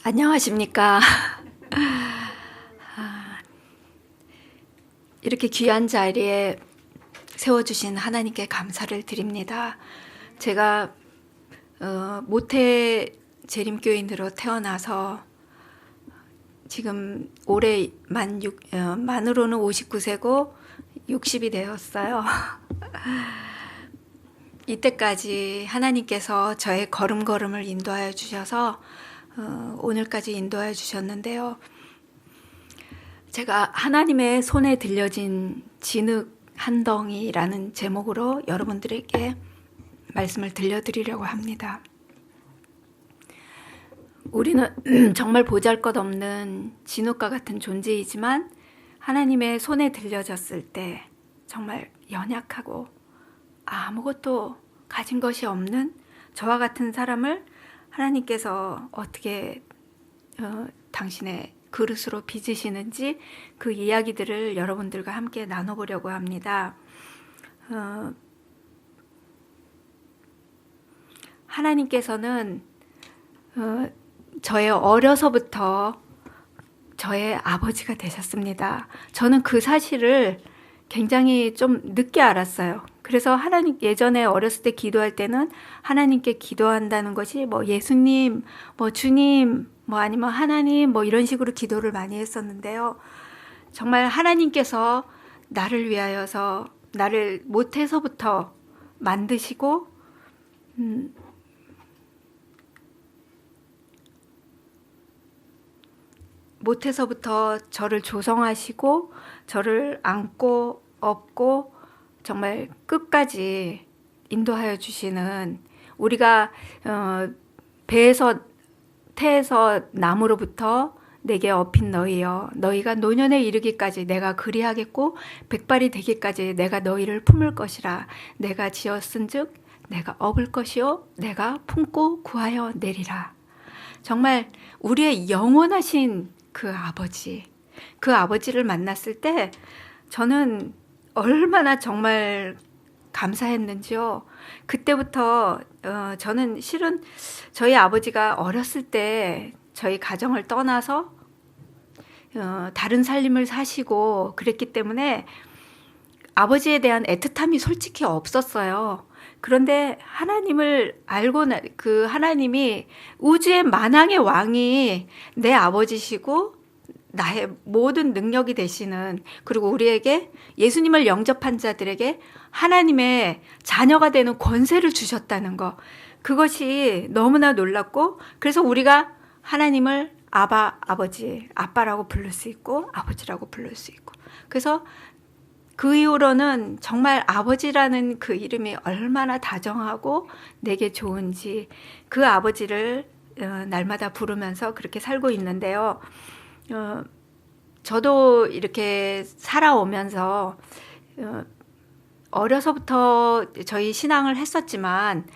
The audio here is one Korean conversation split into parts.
안녕하십니까. 이렇게 귀한 자리에 세워주신 하나님께 감사를 드립니다. 제가 모태 재림교인으로 태어나서 지금 올해 만으로는 59세고 60이 되었어요. 이때까지 하나님께서 저의 걸음걸음을 인도하여 주셔서 오늘까지 인도하여 주셨는데요. 제가 하나님의 손에 들려진 진흙 한 덩이라는 제목으로 여러분들에게 말씀을 들려드리려고 합니다. 우리는 정말 보잘것없는 진흙과 같은 존재이지만 하나님의 손에 들려졌을 때 정말 연약하고 아무것도 가진 것이 없는 저와 같은 사람을 하나님께서 어떻게 당신의 그릇으로 빚으시는지 그 이야기들을 여러분들과 함께 나눠보려고 합니다. 하나님께서는 저의 어려서부터 저의 아버지가 되셨습니다. 저는 그 사실을 굉장히 좀 늦게 알았어요. 그래서 하나님 예전에 어렸을 때 기도할 때는 하나님께 기도한다는 것이 뭐 예수님, 뭐 주님, 뭐 아니면 하나님 뭐 이런 식으로 기도를 많이 했었는데요. 정말 하나님께서 나를 위하여서 나를 못해서부터 만드시고 못해서부터 저를 조성하시고 저를 안고 업고 정말 끝까지 인도하여 주시는, 우리가 배에서 태에서 나무로부터 내게 업힌 너희여, 너희가 노년에 이르기까지 내가 그리하겠고 백발이 되기까지 내가 너희를 품을 것이라. 내가 지었은즉 내가 업을 것이요 내가 품고 구하여 내리라. 정말 우리의 영원하신 그 아버지를 만났을 때 저는 얼마나 정말 감사했는지요. 그때부터 저는 실은 저희 아버지가 어렸을 때 저희 가정을 떠나서 다른 삶을 사시고 그랬기 때문에 아버지에 대한 애틋함이 솔직히 없었어요. 그런데 하나님을 알고 그 하나님이 우주의 만왕의 왕이 내 아버지시고 나의 모든 능력이 되시는, 그리고 우리에게 예수님을 영접한 자들에게 하나님의 자녀가 되는 권세를 주셨다는 것, 그것이 너무나 놀랍고, 그래서 우리가 하나님을 아버지, 아빠라고 부를 수 있고 아버지라고 부를 수 있고, 그래서 그 이후로는 정말 아버지라는 그 이름이 얼마나 다정하고 내게 좋은지 그 아버지를 날마다 부르면서 그렇게 살고 있는데요. 저도 이렇게 살아오면서 어려서부터 저희 신앙을 했었지만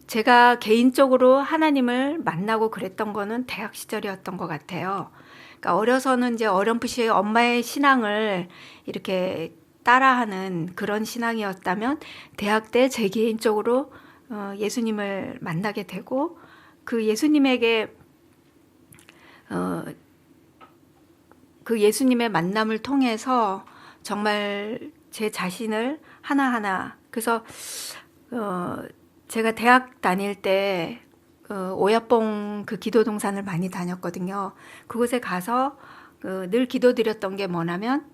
제가 개인적으로 하나님을 만나고 그랬던 거는 대학 시절이었던 것 같아요. 그러니까 어려서는 이제 어렴풋이 엄마의 신앙을 이렇게 따라하는 그런 신앙이었다면 대학 때 제 개인적으로 예수님을 만나게 되고 그 예수님에게 그 예수님의 만남을 통해서 정말 제 자신을 하나하나, 그래서 제가 대학 다닐 때 오야뽕 그 기도동산을 많이 다녔거든요. 그곳에 가서 늘 기도드렸던 게 뭐냐면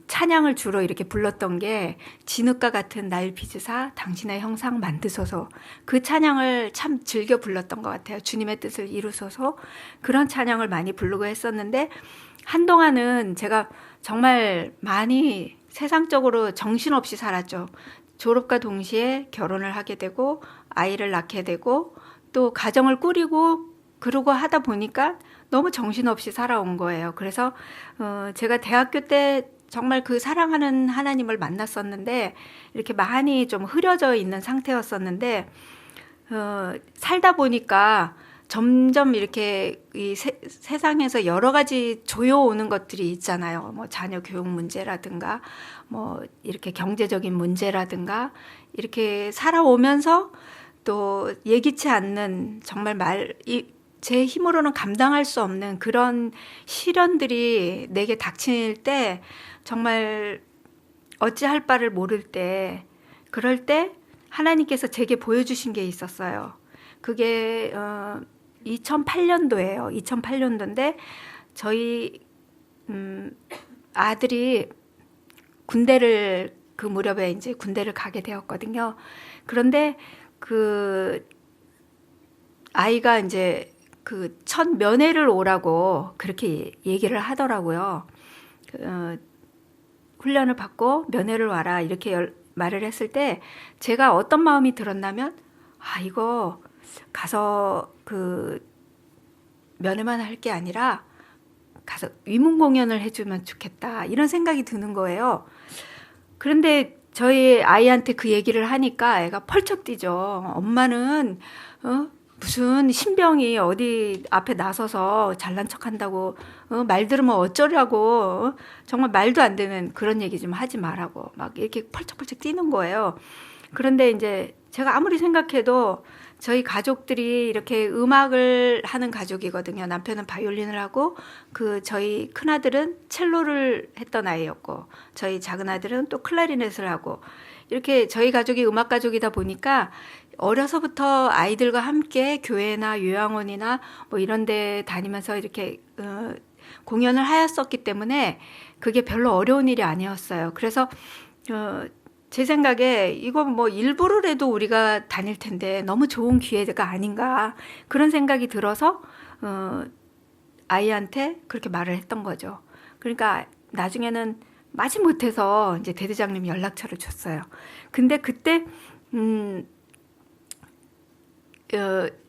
찬양을 주로 이렇게 불렀던 게 진흙과 같은 날 빚으사 당신의 형상 만드소서, 그 찬양을 참 즐겨 불렀던 것 같아요. 주님의 뜻을 이루소서, 그런 찬양을 많이 부르고 했었는데 한동안은 제가 정말 많이 세상적으로 정신없이 살았죠. 졸업과 동시에 결혼을 하게 되고 아이를 낳게 되고 또 가정을 꾸리고 그러고 하다 보니까 너무 정신없이 살아온 거예요. 그래서 제가 대학교 때 정말 그 사랑하는 하나님을 만났었는데 이렇게 많이 좀 흐려져 있는 상태였었는데 살다 보니까 점점 이렇게 이 세상에서 여러 가지 조여오는 것들이 있잖아요. 뭐 자녀 교육 문제라든가 뭐 이렇게 경제적인 문제라든가 이렇게 살아오면서 또 예기치 않는 정말 제 힘으로는 감당할 수 없는 그런 시련들이 내게 닥칠 때 정말 어찌할 바를 모를 때 그럴 때 하나님께서 제게 보여주신 게 있었어요. 그게 2008년도예요. 2008년도인데 저희 아들이 군대를 그 무렵에 이제 군대를 가게 되었거든요. 그런데 그 아이가 이제 그 첫 면회를 오라고 그렇게 얘기를 하더라고요. 훈련을 받고 면회를 와라 이렇게 말을 했을 때 제가 어떤 마음이 들었냐면 이거 가서 그 면회만 할 게 아니라 가서 위문 공연을 해주면 좋겠다 이런 생각이 드는 거예요. 그런데 저희 아이한테 그 얘기를 하니까 애가 펄쩍 뛰죠. 엄마는 무슨 신병이 어디 앞에 나서서 잘난 척한다고 말 들으면 어쩌라고 정말 말도 안 되는 그런 얘기 좀 하지 말라고 막 이렇게 펄쩍펄쩍 뛰는 거예요. 그런데 이제 제가 아무리 생각해도 저희 가족들이 이렇게 음악을 하는 가족이거든요. 남편은 바이올린을 하고 저희 큰아들은 첼로를 했던 아이였고 저희 작은아들은 또 클라리넷을 하고 이렇게 저희 가족이 음악 가족이다 보니까 어려서부터 아이들과 함께 교회나 요양원이나 뭐 이런 데 다니면서 이렇게 공연을 하였었기 때문에 그게 별로 어려운 일이 아니었어요. 그래서 제 생각에 이거 뭐 일부러라도 우리가 다닐 텐데 너무 좋은 기회가 아닌가 그런 생각이 들어서 아이한테 그렇게 말을 했던 거죠. 그러니까 나중에는 마지못해서 이제 대대장님 연락처를 줬어요. 근데 그때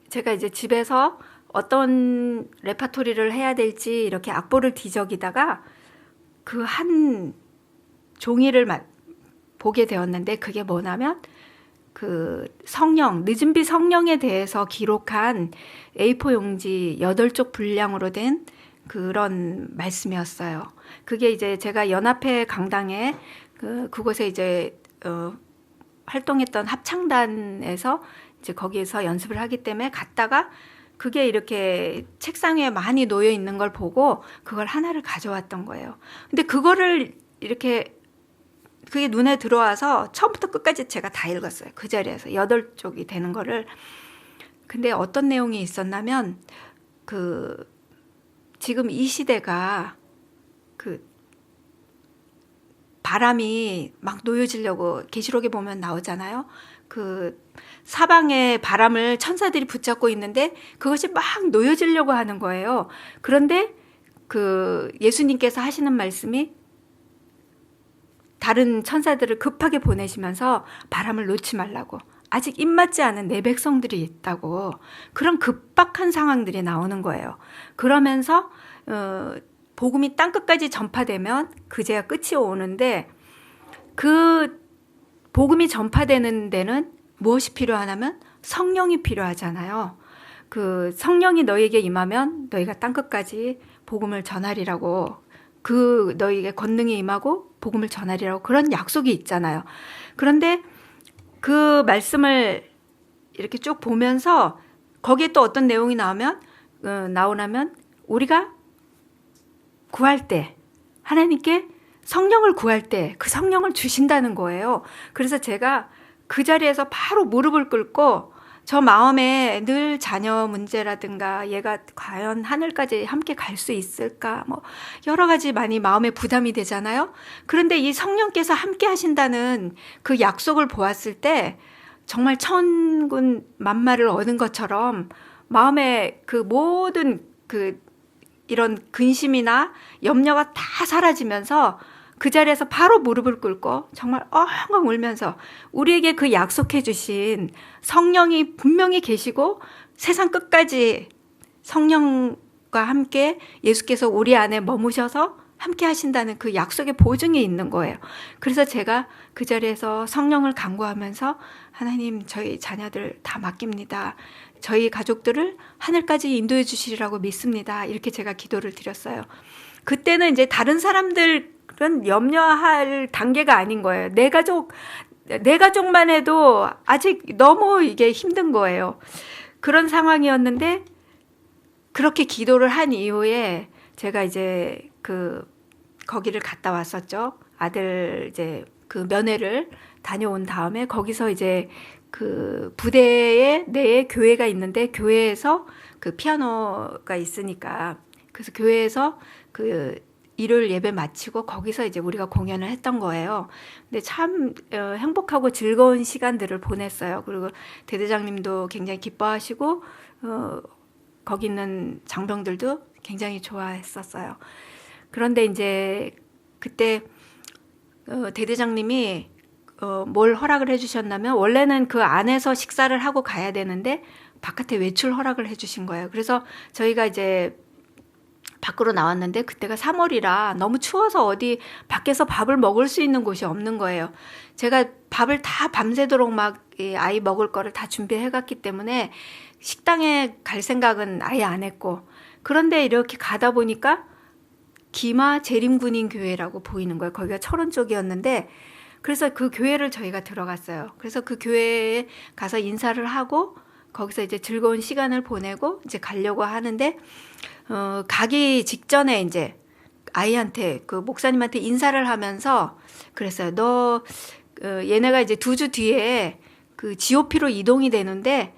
제가 이제 집에서 어떤 레파토리를 해야 될지 이렇게 악보를 뒤적이다가 그 한 종이를 보게 되었는데 그게 뭐냐면 그 성령, 늦은비 성령에 대해서 기록한 A4 용지 8쪽 분량으로 된 그런 말씀이었어요. 그게 이제 제가 연합회 강당에 그곳에 이제 활동했던 합창단에서 이제 거기에서 연습을 하기 때문에 갔다가 그게 이렇게 책상 위에 많이 놓여 있는 걸 보고 그걸 하나를 가져왔던 거예요. 근데 그거를 이렇게 그게 눈에 들어와서 처음부터 끝까지 제가 다 읽었어요. 그 자리에서 8쪽이 되는 거를. 근데 어떤 내용이 있었냐면 지금 이 시대가 바람이 막 놓여지려고 계시록에 보면 나오잖아요. 사방에 바람을 천사들이 붙잡고 있는데 그것이 막 놓여지려고 하는 거예요. 그런데 예수님께서 하시는 말씀이 다른 천사들을 급하게 보내시면서 바람을 놓지 말라고. 아직 입맞지 않은 내 백성들이 있다고. 그런 급박한 상황들이 나오는 거예요. 그러면서 복음이 땅끝까지 전파되면 그제야 끝이 오는데 그 복음이 전파되는 데는 무엇이 필요하냐면 성령이 필요하잖아요. 그 성령이 너에게 임하면 너희가 땅끝까지 복음을 전하리라고 너희에게 권능이 임하고 복음을 전하리라고 그런 약속이 있잖아요. 그런데 그 말씀을 이렇게 쭉 보면서 거기에 또 어떤 내용이 나오냐면 우리가 구할 때 하나님께 성령을 구할 때 그 성령을 주신다는 거예요. 그래서 제가 그 자리에서 바로 무릎을 꿇고 저 마음에 늘 자녀 문제라든가 얘가 과연 하늘까지 함께 갈 수 있을까 뭐 여러 가지 많이 마음에 부담이 되잖아요. 그런데 이 성령께서 함께 하신다는 그 약속을 보았을 때 정말 천군 만마를 얻은 것처럼 마음에 그 모든 이런 근심이나 염려가 다 사라지면서 그 자리에서 바로 무릎을 꿇고 정말 엉엉 울면서 우리에게 그 약속해 주신 성령이 분명히 계시고 세상 끝까지 성령과 함께 예수께서 우리 안에 머무셔서 함께 하신다는 그 약속의 보증이 있는 거예요. 그래서 제가 그 자리에서 성령을 간구하면서 하나님 저희 자녀들 다 맡깁니다. 저희 가족들을 하늘까지 인도해 주시리라고 믿습니다. 이렇게 제가 기도를 드렸어요. 그때는 이제 다른 사람들은 염려할 단계가 아닌 거예요. 내 가족, 내 가족만 해도 아직 너무 이게 힘든 거예요. 그런 상황이었는데 그렇게 기도를 한 이후에 제가 이제 거기를 갔다 왔었죠. 아들 이제 그 면회를 다녀온 다음에 거기서 이제 그 부대에 내에 교회가 있는데 교회에서 그 피아노가 있으니까 그래서 교회에서 그 일요일 예배 마치고 거기서 이제 우리가 공연을 했던 거예요. 근데 참 행복하고 즐거운 시간들을 보냈어요. 그리고 대대장님도 굉장히 기뻐하시고 거기 있는 장병들도 굉장히 좋아했었어요. 그런데 이제 그때 대대장님이 뭘 허락을 해주셨냐면 원래는 그 안에서 식사를 하고 가야 되는데 바깥에 외출 허락을 해주신 거예요. 그래서 저희가 이제 밖으로 나왔는데 그때가 3월이라 너무 추워서 어디 밖에서 밥을 먹을 수 있는 곳이 없는 거예요. 제가 밥을 다 밤새도록 막 아이 먹을 거를 다 준비해 갔기 때문에 식당에 갈 생각은 아예 안 했고 그런데 이렇게 가다 보니까 기마 재림군인교회라고 보이는 거예요. 거기가 철원 쪽이었는데 그래서 그 교회를 저희가 들어갔어요. 그래서 그 교회에 가서 인사를 하고 거기서 이제 즐거운 시간을 보내고 이제 가려고 하는데 가기 직전에 이제 아이한테 그 목사님한테 인사를 하면서 그랬어요. 너 얘네가 이제 2주 뒤에 그 GOP로 이동이 되는데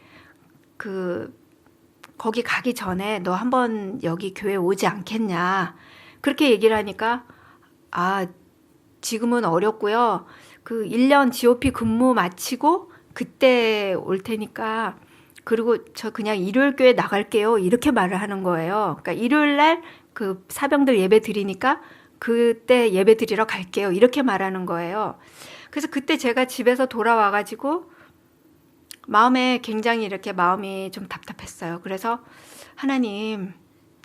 거기 가기 전에 너 한번 여기 교회 오지 않겠냐. 그렇게 얘기를 하니까 지금은 어렵고요. 그 1년 GOP 근무 마치고 그때 올 테니까 그리고 저 그냥 일요일 교회 나갈게요. 이렇게 말을 하는 거예요. 그러니까 일요일 날 그 사병들 예배 드리니까 그때 예배 드리러 갈게요. 이렇게 말하는 거예요. 그래서 그때 제가 집에서 돌아와 가지고 마음에 굉장히 이렇게 마음이 좀 답답했어요. 그래서 하나님,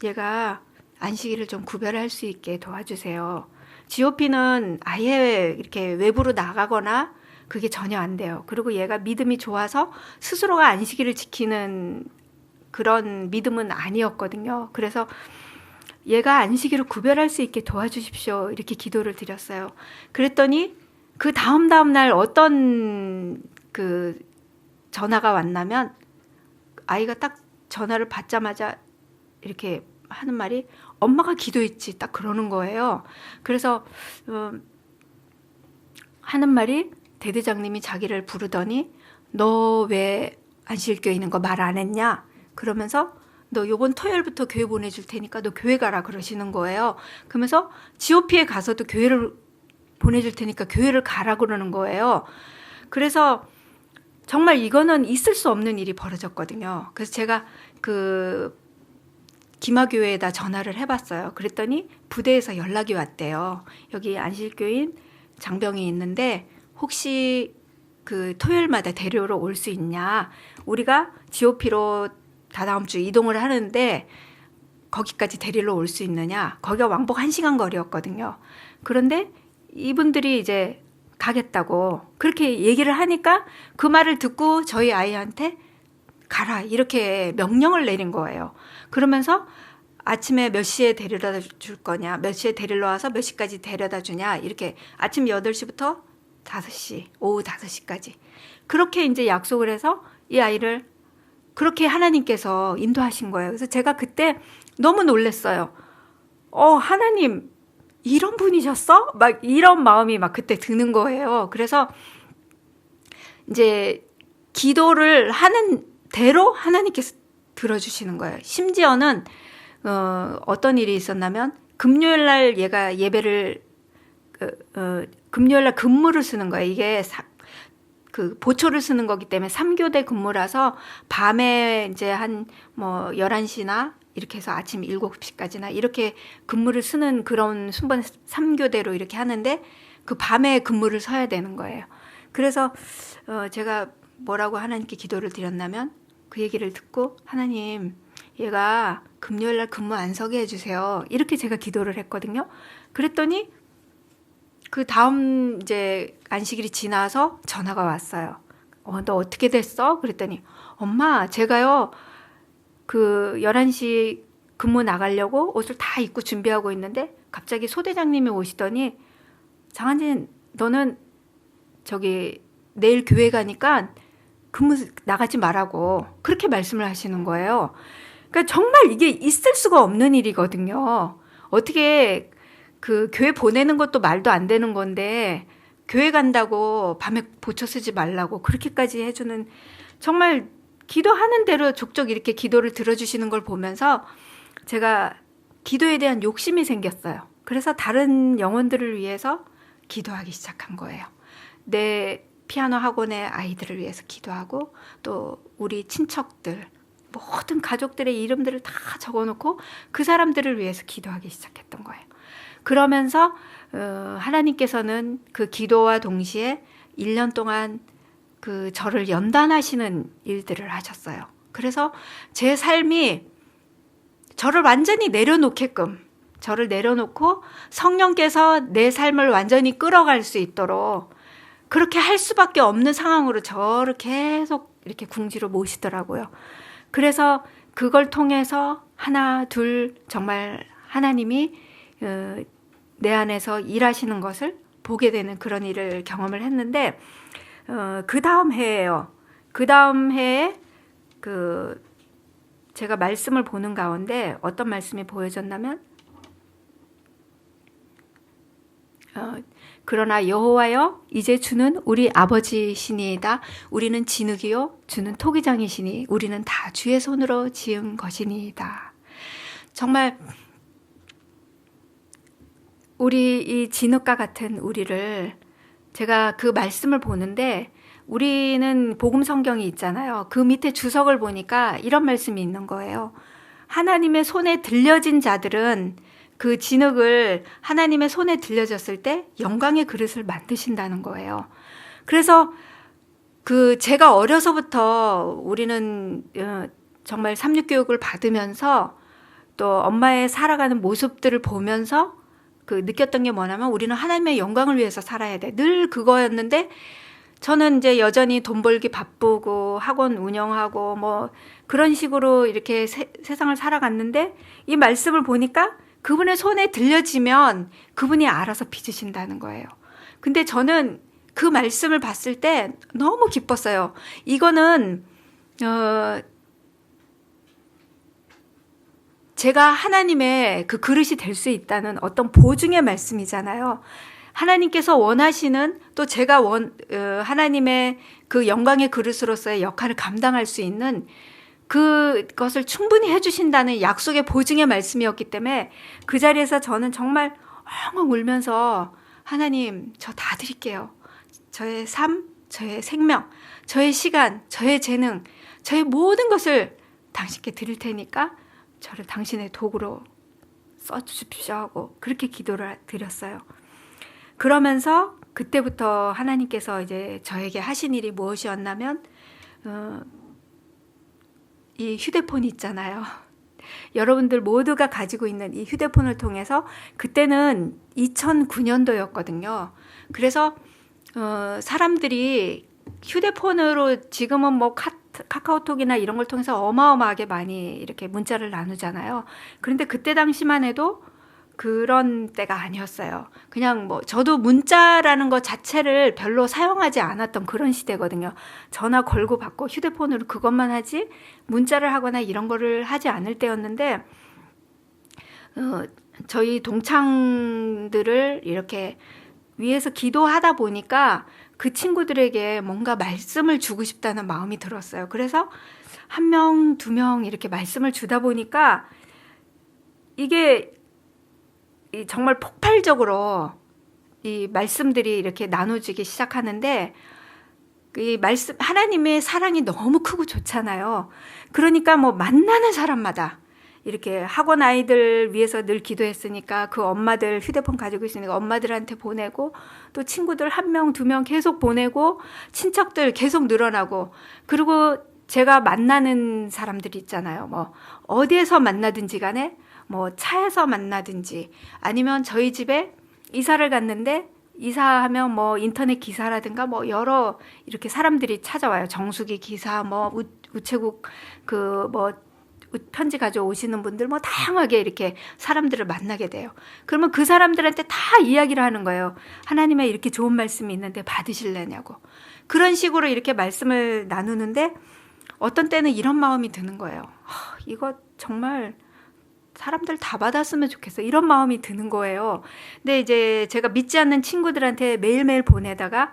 얘가 안식일을 좀 구별할 수 있게 도와주세요. GOP는 아예 이렇게 외부로 나가거나 그게 전혀 안 돼요. 그리고 얘가 믿음이 좋아서 스스로가 안식일을 지키는 그런 믿음은 아니었거든요. 그래서 얘가 안식일을 구별할 수 있게 도와주십시오. 이렇게 기도를 드렸어요. 그랬더니 그 다음 날 어떤 그 전화가 왔냐면 아이가 딱 전화를 받자마자 이렇게 하는 말이 엄마가 기도했지 딱 그러는 거예요. 그래서 하는 말이 대대장님이 자기를 부르더니 너 왜 안식일교회 있는 거 말 안 했냐? 그러면서 너 요번 토요일부터 교회 보내줄 테니까 너 교회 가라 그러시는 거예요. 그러면서 GOP에 가서도 교회를 보내줄 테니까 교회를 가라 그러는 거예요. 그래서 정말 이거는 있을 수 없는 일이 벌어졌거든요. 그래서 제가 그 기마교회에다 전화를 해봤어요. 그랬더니 부대에서 연락이 왔대요. 여기 안식교인 장병이 있는데 혹시 그 토요일마다 데려오러 올 수 있냐? 우리가 GOP로 다다음 주 이동을 하는데 거기까지 데리러 올 수 있느냐? 거기가 왕복 1시간 거리였거든요. 그런데 이분들이 이제 가겠다고 그렇게 얘기를 하니까 그 말을 듣고 저희 아이한테 가라 이렇게 명령을 내린 거예요. 그러면서 아침에 몇 시에 데려다 줄 거냐, 몇 시에 데리러 와서 몇 시까지 데려다 주냐, 이렇게 아침 8시부터 5시, 오후 5시까지 그렇게 이제 약속을 해서 이 아이를 그렇게 하나님께서 인도하신 거예요. 그래서 제가 그때 너무 놀랐어요. 하나님 이런 분이셨어? 막 이런 마음이 막 그때 드는 거예요. 그래서 이제 기도를 하는 대로 하나님께서 들어주시는 거예요. 심지어는 어떤 일이 있었냐면 금요일 날 얘가 예배를 금요일 날 근무를 쓰는 거예요. 이게 그 보초를 쓰는 거기 때문에 3교대 근무라서 밤에 이제 한 뭐 11시나 이렇게 해서 아침 7시까지나 이렇게 근무를 쓰는 그런 순번 3교대로 이렇게 하는데 그 밤에 근무를 서야 되는 거예요. 그래서 제가 뭐라고 하나님께 기도를 드렸냐면 그 얘기를 듣고 하나님 얘가 금요일 날 근무 안 서게 해주세요. 이렇게 제가 기도를 했거든요. 그랬더니 그 다음 이제 안식일이 지나서 전화가 왔어요. 너 어떻게 됐어? 그랬더니 엄마 제가요 그 11시 근무 나가려고 옷을 다 입고 준비하고 있는데 갑자기 소대장님이 오시더니 장한진 너는 저기 내일 교회 가니까 근무 나가지 말라고 그렇게 말씀을 하시는 거예요. 그러니까 정말 이게 있을 수가 없는 일이거든요. 어떻게 그 교회 보내는 것도 말도 안 되는 건데 교회 간다고 밤에 보초 쓰지 말라고 그렇게까지 해주는, 정말 기도하는 대로 족족 이렇게 기도를 들어주시는 걸 보면서 제가 기도에 대한 욕심이 생겼어요. 그래서 다른 영혼들을 위해서 기도하기 시작한 거예요. 내 피아노 학원의 아이들을 위해서 기도하고 또 우리 친척들, 모든 가족들의 이름들을 다 적어놓고 그 사람들을 위해서 기도하기 시작했던 거예요. 그러면서 하나님께서는 그 기도와 동시에 1년 동안 그 저를 연단하시는 일들을 하셨어요. 그래서 제 삶이 저를 완전히 내려놓게끔, 저를 내려놓고 성령께서 내 삶을 완전히 끌어갈 수 있도록 그렇게 할 수밖에 없는 상황으로 저를 계속 이렇게 궁지로 모시더라고요. 그래서 그걸 통해서 하나, 둘, 정말 하나님이 내 안에서 일하시는 것을 보게 되는 그런 일을 경험을 했는데, 그 다음 해에요. 그 다음 해에 제가 말씀을 보는 가운데 어떤 말씀이 보여졌냐면, 그러나 여호와여 이제 주는 우리 아버지시니이다. 우리는 진흙이요 주는 토기장이시니 우리는 다 주의 손으로 지은 것이니이다. 정말 우리 이 진흙과 같은 우리를, 제가 그 말씀을 보는데 우리는 복음 성경이 있잖아요. 그 밑에 주석을 보니까 이런 말씀이 있는 거예요. 하나님의 손에 들려진 자들은 그 진흙을 하나님의 손에 들려졌을 때 영광의 그릇을 만드신다는 거예요. 그래서 제가 어려서부터 우리는 정말 삼육교육을 받으면서 또 엄마의 살아가는 모습들을 보면서 느꼈던 게 뭐냐면 우리는 하나님의 영광을 위해서 살아야 돼. 늘 그거였는데 저는 이제 여전히 돈 벌기 바쁘고 학원 운영하고 뭐 그런 식으로 이렇게 세상을 살아갔는데 이 말씀을 보니까 그분의 손에 들려지면 그분이 알아서 빚으신다는 거예요. 근데 저는 그 말씀을 봤을 때 너무 기뻤어요. 이거는 제가 하나님의 그 그릇이 될 수 있다는 어떤 보증의 말씀이잖아요. 하나님께서 원하시는, 또 제가 하나님의 그 영광의 그릇으로서의 역할을 감당할 수 있는 그것을 충분히 해주신다는 약속의 보증의 말씀이었기 때문에 그 자리에서 저는 정말 엉엉 울면서 하나님, 저 다 드릴게요. 저의 삶, 저의 생명, 저의 시간, 저의 재능, 저의 모든 것을 당신께 드릴 테니까 저를 당신의 도구로 써주십시오 하고 그렇게 기도를 드렸어요. 그러면서 그때부터 하나님께서 이제 저에게 하신 일이 무엇이었냐면 이 휴대폰이 있잖아요. 여러분들 모두가 가지고 있는 이 휴대폰을 통해서, 그때는 2009년도였거든요. 그래서 사람들이 휴대폰으로 지금은 뭐 카카오톡이나 이런 걸 통해서 어마어마하게 많이 이렇게 문자를 나누잖아요. 그런데 그때 당시만 해도 그런 때가 아니었어요. 그냥 뭐 저도 문자라는 것 자체를 별로 사용하지 않았던 그런 시대거든요. 전화 걸고 받고 휴대폰으로 그것만 하지 문자를 하거나 이런 거를 하지 않을 때였는데, 저희 동창들을 이렇게 위해서 기도하다 보니까 그 친구들에게 뭔가 말씀을 주고 싶다는 마음이 들었어요. 그래서 1명, 2명 이렇게 말씀을 주다 보니까 이게 정말 폭발적으로 이 말씀들이 이렇게 나눠지기 시작하는데, 이 말씀, 하나님의 사랑이 너무 크고 좋잖아요. 그러니까 뭐 만나는 사람마다 이렇게 학원 아이들 위해서 늘 기도했으니까 그 엄마들 휴대폰 가지고 있으니까 엄마들한테 보내고, 또 친구들 1명, 2명 계속 보내고, 친척들 계속 늘어나고, 그리고 제가 만나는 사람들이 있잖아요. 뭐 어디에서 만나든지 간에, 뭐 차에서 만나든지 아니면 저희 집에 이사를 갔는데 이사하면 뭐 인터넷 기사라든가 뭐 여러 이렇게 사람들이 찾아와요. 정수기 기사, 뭐 우체국 뭐 편지 가져오시는 분들, 뭐 다양하게 이렇게 사람들을 만나게 돼요. 그러면 그 사람들한테 다 이야기를 하는 거예요. 하나님의 이렇게 좋은 말씀이 있는데 받으실래냐고. 그런 식으로 이렇게 말씀을 나누는데 어떤 때는 이런 마음이 드는 거예요. 이거 정말 사람들 다 받았으면 좋겠어. 이런 마음이 드는 거예요. 근데 이제 제가 믿지 않는 친구들한테 매일매일 보내다가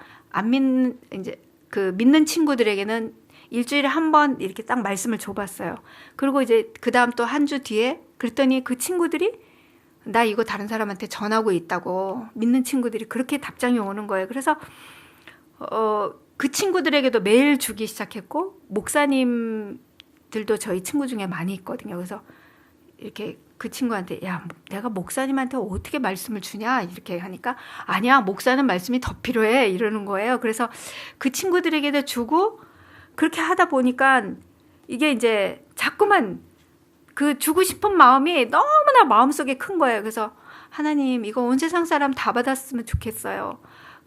이제 그 믿는 친구들에게는 일주일에 한 번 이렇게 딱 말씀을 줘봤어요. 그리고 이제 그 다음 또 한 주 뒤에 그랬더니 그 친구들이 나 이거 다른 사람한테 전하고 있다고 믿는 친구들이 그렇게 답장이 오는 거예요. 그래서 그 친구들에게도 매일 주기 시작했고 목사님들도 저희 친구 중에 많이 있거든요. 그래서 이렇게 그 친구한테 야 내가 목사님한테 어떻게 말씀을 주냐 이렇게 하니까 아니야 목사는 말씀이 더 필요해 이러는 거예요. 그래서 그 친구들에게도 주고 그렇게 하다 보니까 이게 이제 자꾸만 그 주고 싶은 마음이 너무나 마음속에 큰 거예요. 그래서 하나님 이거 온 세상 사람 다 받았으면 좋겠어요.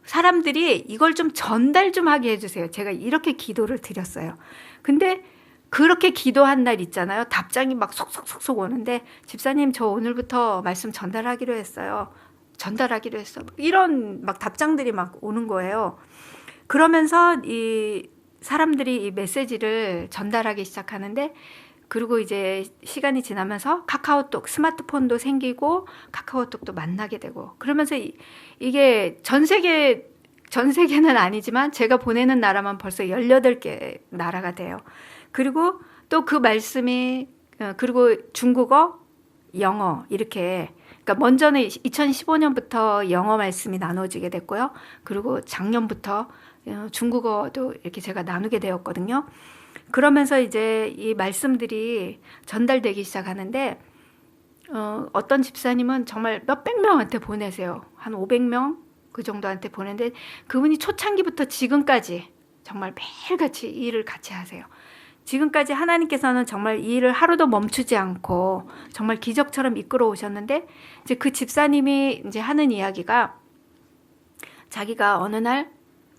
사람들이 이걸 좀 전달 좀 하게 해주세요. 제가 이렇게 기도를 드렸어요. 근데 그렇게 기도한 날 있잖아요. 답장이 막 속속속속 오는데 집사님 저 오늘부터 말씀 전달하기로 했어요. 전달하기로 했어. 이런 막 답장들이 막 오는 거예요. 그러면서 이 사람들이 이 메시지를 전달하기 시작하는데 그리고 이제 시간이 지나면서 카카오톡 스마트폰도 생기고 카카오톡도 만나게 되고 그러면서 이게 전 세계는 아니지만 제가 보내는 나라만 벌써 18개 나라가 돼요. 그리고 또 그 말씀이 그리고 중국어, 영어 이렇게 그러니까 먼저는 2015년부터 영어 말씀이 나눠지게 됐고요. 그리고 작년부터 중국어도 이렇게 제가 나누게 되었거든요. 그러면서 이제 이 말씀들이 전달되기 시작하는데 어떤 집사님은 정말 몇백 명한테 보내세요. 한 500명 그 정도한테 보내는데 그분이 초창기부터 지금까지 정말 매일같이 이 일을 같이 하세요. 지금까지 하나님께서는 정말 이 일을 하루도 멈추지 않고 정말 기적처럼 이끌어 오셨는데 이제 그 집사님이 이제 하는 이야기가 자기가 어느 날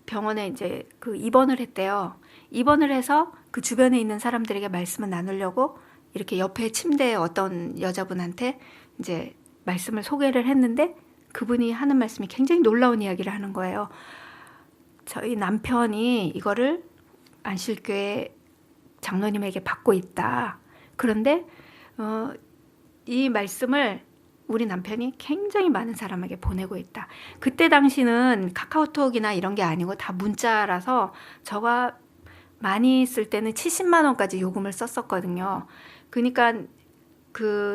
병원에 이제 그 입원을 했대요. 입원을 해서 그 주변에 있는 사람들에게 말씀을 나누려고 이렇게 옆에 침대에 어떤 여자분한테 이제 말씀을 소개를 했는데 그분이 하는 말씀이 굉장히 놀라운 이야기를 하는 거예요. 저희 남편이 이거를 안실교회 장로님에게 받고 있다. 그런데 이 말씀을 우리 남편이 굉장히 많은 사람에게 보내고 있다. 그때 당시는 카카오톡이나 이런 게 아니고 다 문자라서 저가 많이 쓸 때는 70만 원까지 요금을 썼었거든요. 그러니까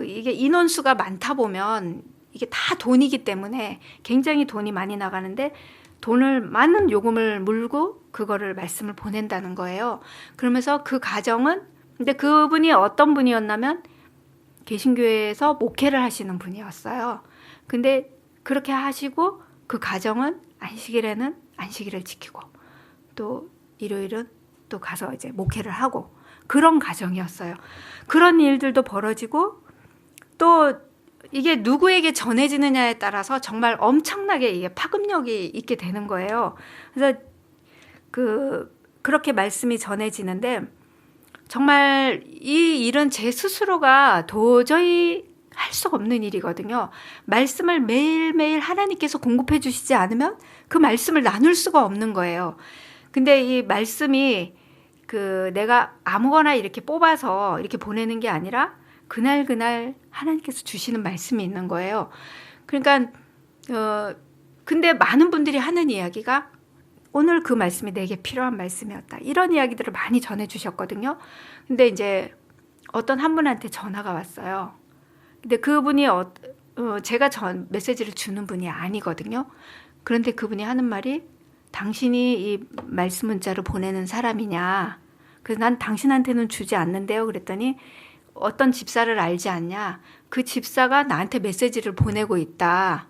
이게 인원수가 많다 보면 이게 다 돈이기 때문에 굉장히 돈이 많이 나가는데 돈을 많은 요금을 물고 그거를 말씀을 보낸다는 거예요. 그러면서 그 가정은 근데 그분이 어떤 분이었냐면 개신교회에서 목회를 하시는 분이었어요. 근데 그렇게 하시고 그 가정은 안식일에는 안식일을 지키고 또 일요일은 또 가서 이제 목회를 하고 그런 가정이었어요. 그런 일들도 벌어지고 또 이게 누구에게 전해지느냐에 따라서 정말 엄청나게 이게 파급력이 있게 되는 거예요. 그래서 그렇게 말씀이 전해지는데 정말 이 일은 제 스스로가 도저히 할 수 없는 일이거든요. 말씀을 매일매일 하나님께서 공급해 주시지 않으면 그 말씀을 나눌 수가 없는 거예요. 근데 이 말씀이 내가 아무거나 이렇게 뽑아서 이렇게 보내는 게 아니라 그날 하나님께서 주시는 말씀이 있는 거예요. 그러니까 근데 많은 분들이 하는 이야기가 오늘 그 말씀이 내게 필요한 말씀이었다. 이런 이야기들을 많이 전해 주셨거든요. 근데 이제 어떤 한 분한테 전화가 왔어요. 근데 그분이 제가 메시지를 주는 분이 아니거든요. 그런데 그분이 하는 말이 당신이 이 말씀 문자를 보내는 사람이냐. 그래서 난 당신한테는 주지 않는데요. 그랬더니 어떤 집사를 알지 않냐. 그 집사가 나한테 메시지를 보내고 있다.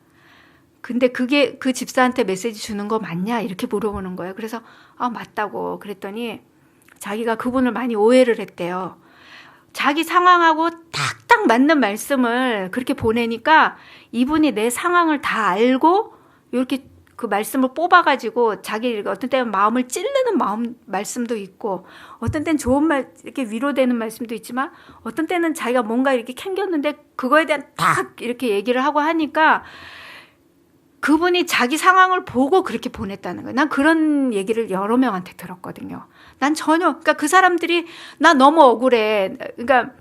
근데 그게 그 집사한테 메시지 주는 거 맞냐? 이렇게 물어보는 거예요. 그래서 맞다고 그랬더니 자기가 그분을 많이 오해를 했대요. 자기 상황하고 딱딱 맞는 말씀을 그렇게 보내니까 이분이 내 상황을 다 알고 이렇게 그 말씀을 뽑아가지고 자기 어떤 때는 마음을 찌르는 말씀도 있고 어떤 때는 좋은 이렇게 위로되는 말씀도 있지만 어떤 때는 자기가 뭔가 이렇게 캥겼는데 그거에 대한 딱 이렇게 얘기를 하고 하니까 그분이 자기 상황을 보고 그렇게 보냈다는 거예요. 난 그런 얘기를 여러 명한테 들었거든요. 난 전혀, 그러니까 그 사람들이 나 너무 억울해. 그러니까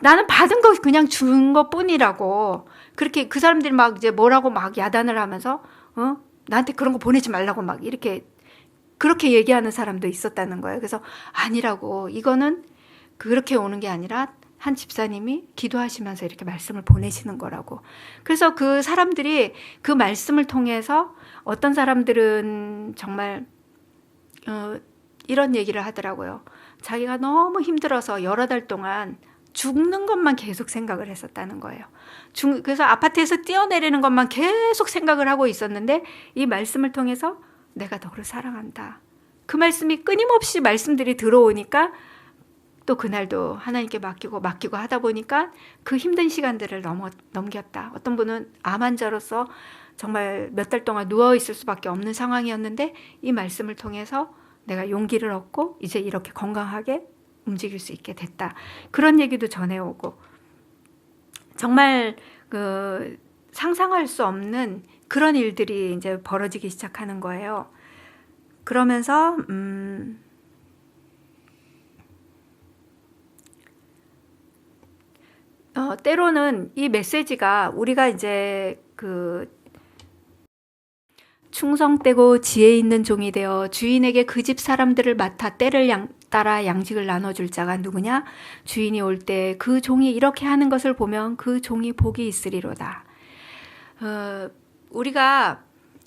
나는 받은 거 그냥 준 것 뿐이라고. 그렇게 그 사람들이 막 이제 뭐라고 막 야단을 하면서, 나한테 그런 거 보내지 말라고 막 이렇게, 그렇게 얘기하는 사람도 있었다는 거예요. 그래서 아니라고. 이거는 그렇게 오는 게 아니라 한 집사님이 기도하시면서 이렇게 말씀을 보내시는 거라고. 그래서 그 사람들이 그 말씀을 통해서 어떤 사람들은 정말, 이런 얘기를 하더라고요. 자기가 너무 힘들어서 여러 달 동안 죽는 것만 계속 생각을 했었다는 거예요. 그래서 아파트에서 뛰어내리는 것만 계속 생각을 하고 있었는데 이 말씀을 통해서 내가 너를 사랑한다. 그 말씀이 끊임없이 말씀들이 들어오니까 또 그날도 하나님께 맡기고 하다 보니까 그 힘든 시간들을 넘겼다. 어떤 분은 암 환자로서 정말 몇 달 동안 누워있을 수밖에 없는 상황이었는데 이 말씀을 통해서 내가 용기를 얻고 이제 이렇게 건강하게 움직일 수 있게 됐다. 그런 얘기도 전해오고 정말 그 상상할 수 없는 그런 일들이 이제 벌어지기 시작하는 거예요. 그러면서 때로는 이 메시지가 우리가 이제 그 충성되고 지혜 있는 종이 되어 주인에게 그 집 사람들을 맡아 때를 따라 양식을 나눠줄 자가 누구냐? 주인이 올 때 그 종이 이렇게 하는 것을 보면 그 종이 복이 있으리로다. 우리가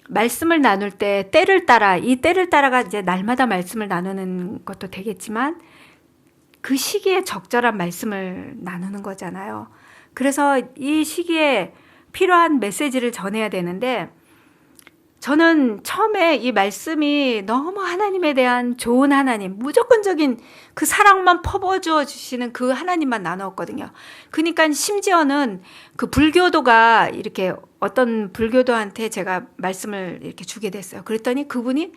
말씀을 나눌 때 때를 따라, 이 때를 따라가 이제 날마다 말씀을 나누는 것도 되겠지만 그 시기에 적절한 말씀을 나누는 거잖아요. 그래서 이 시기에 필요한 메시지를 전해야 되는데 저는 처음에 이 말씀이 너무 하나님에 대한 좋은 하나님, 무조건적인 그 사랑만 퍼부어 주시는 그 하나님만 나누었거든요. 그러니까 심지어는 그 불교도가 이렇게 어떤 불교도한테 제가 말씀을 이렇게 주게 됐어요. 그랬더니 그분이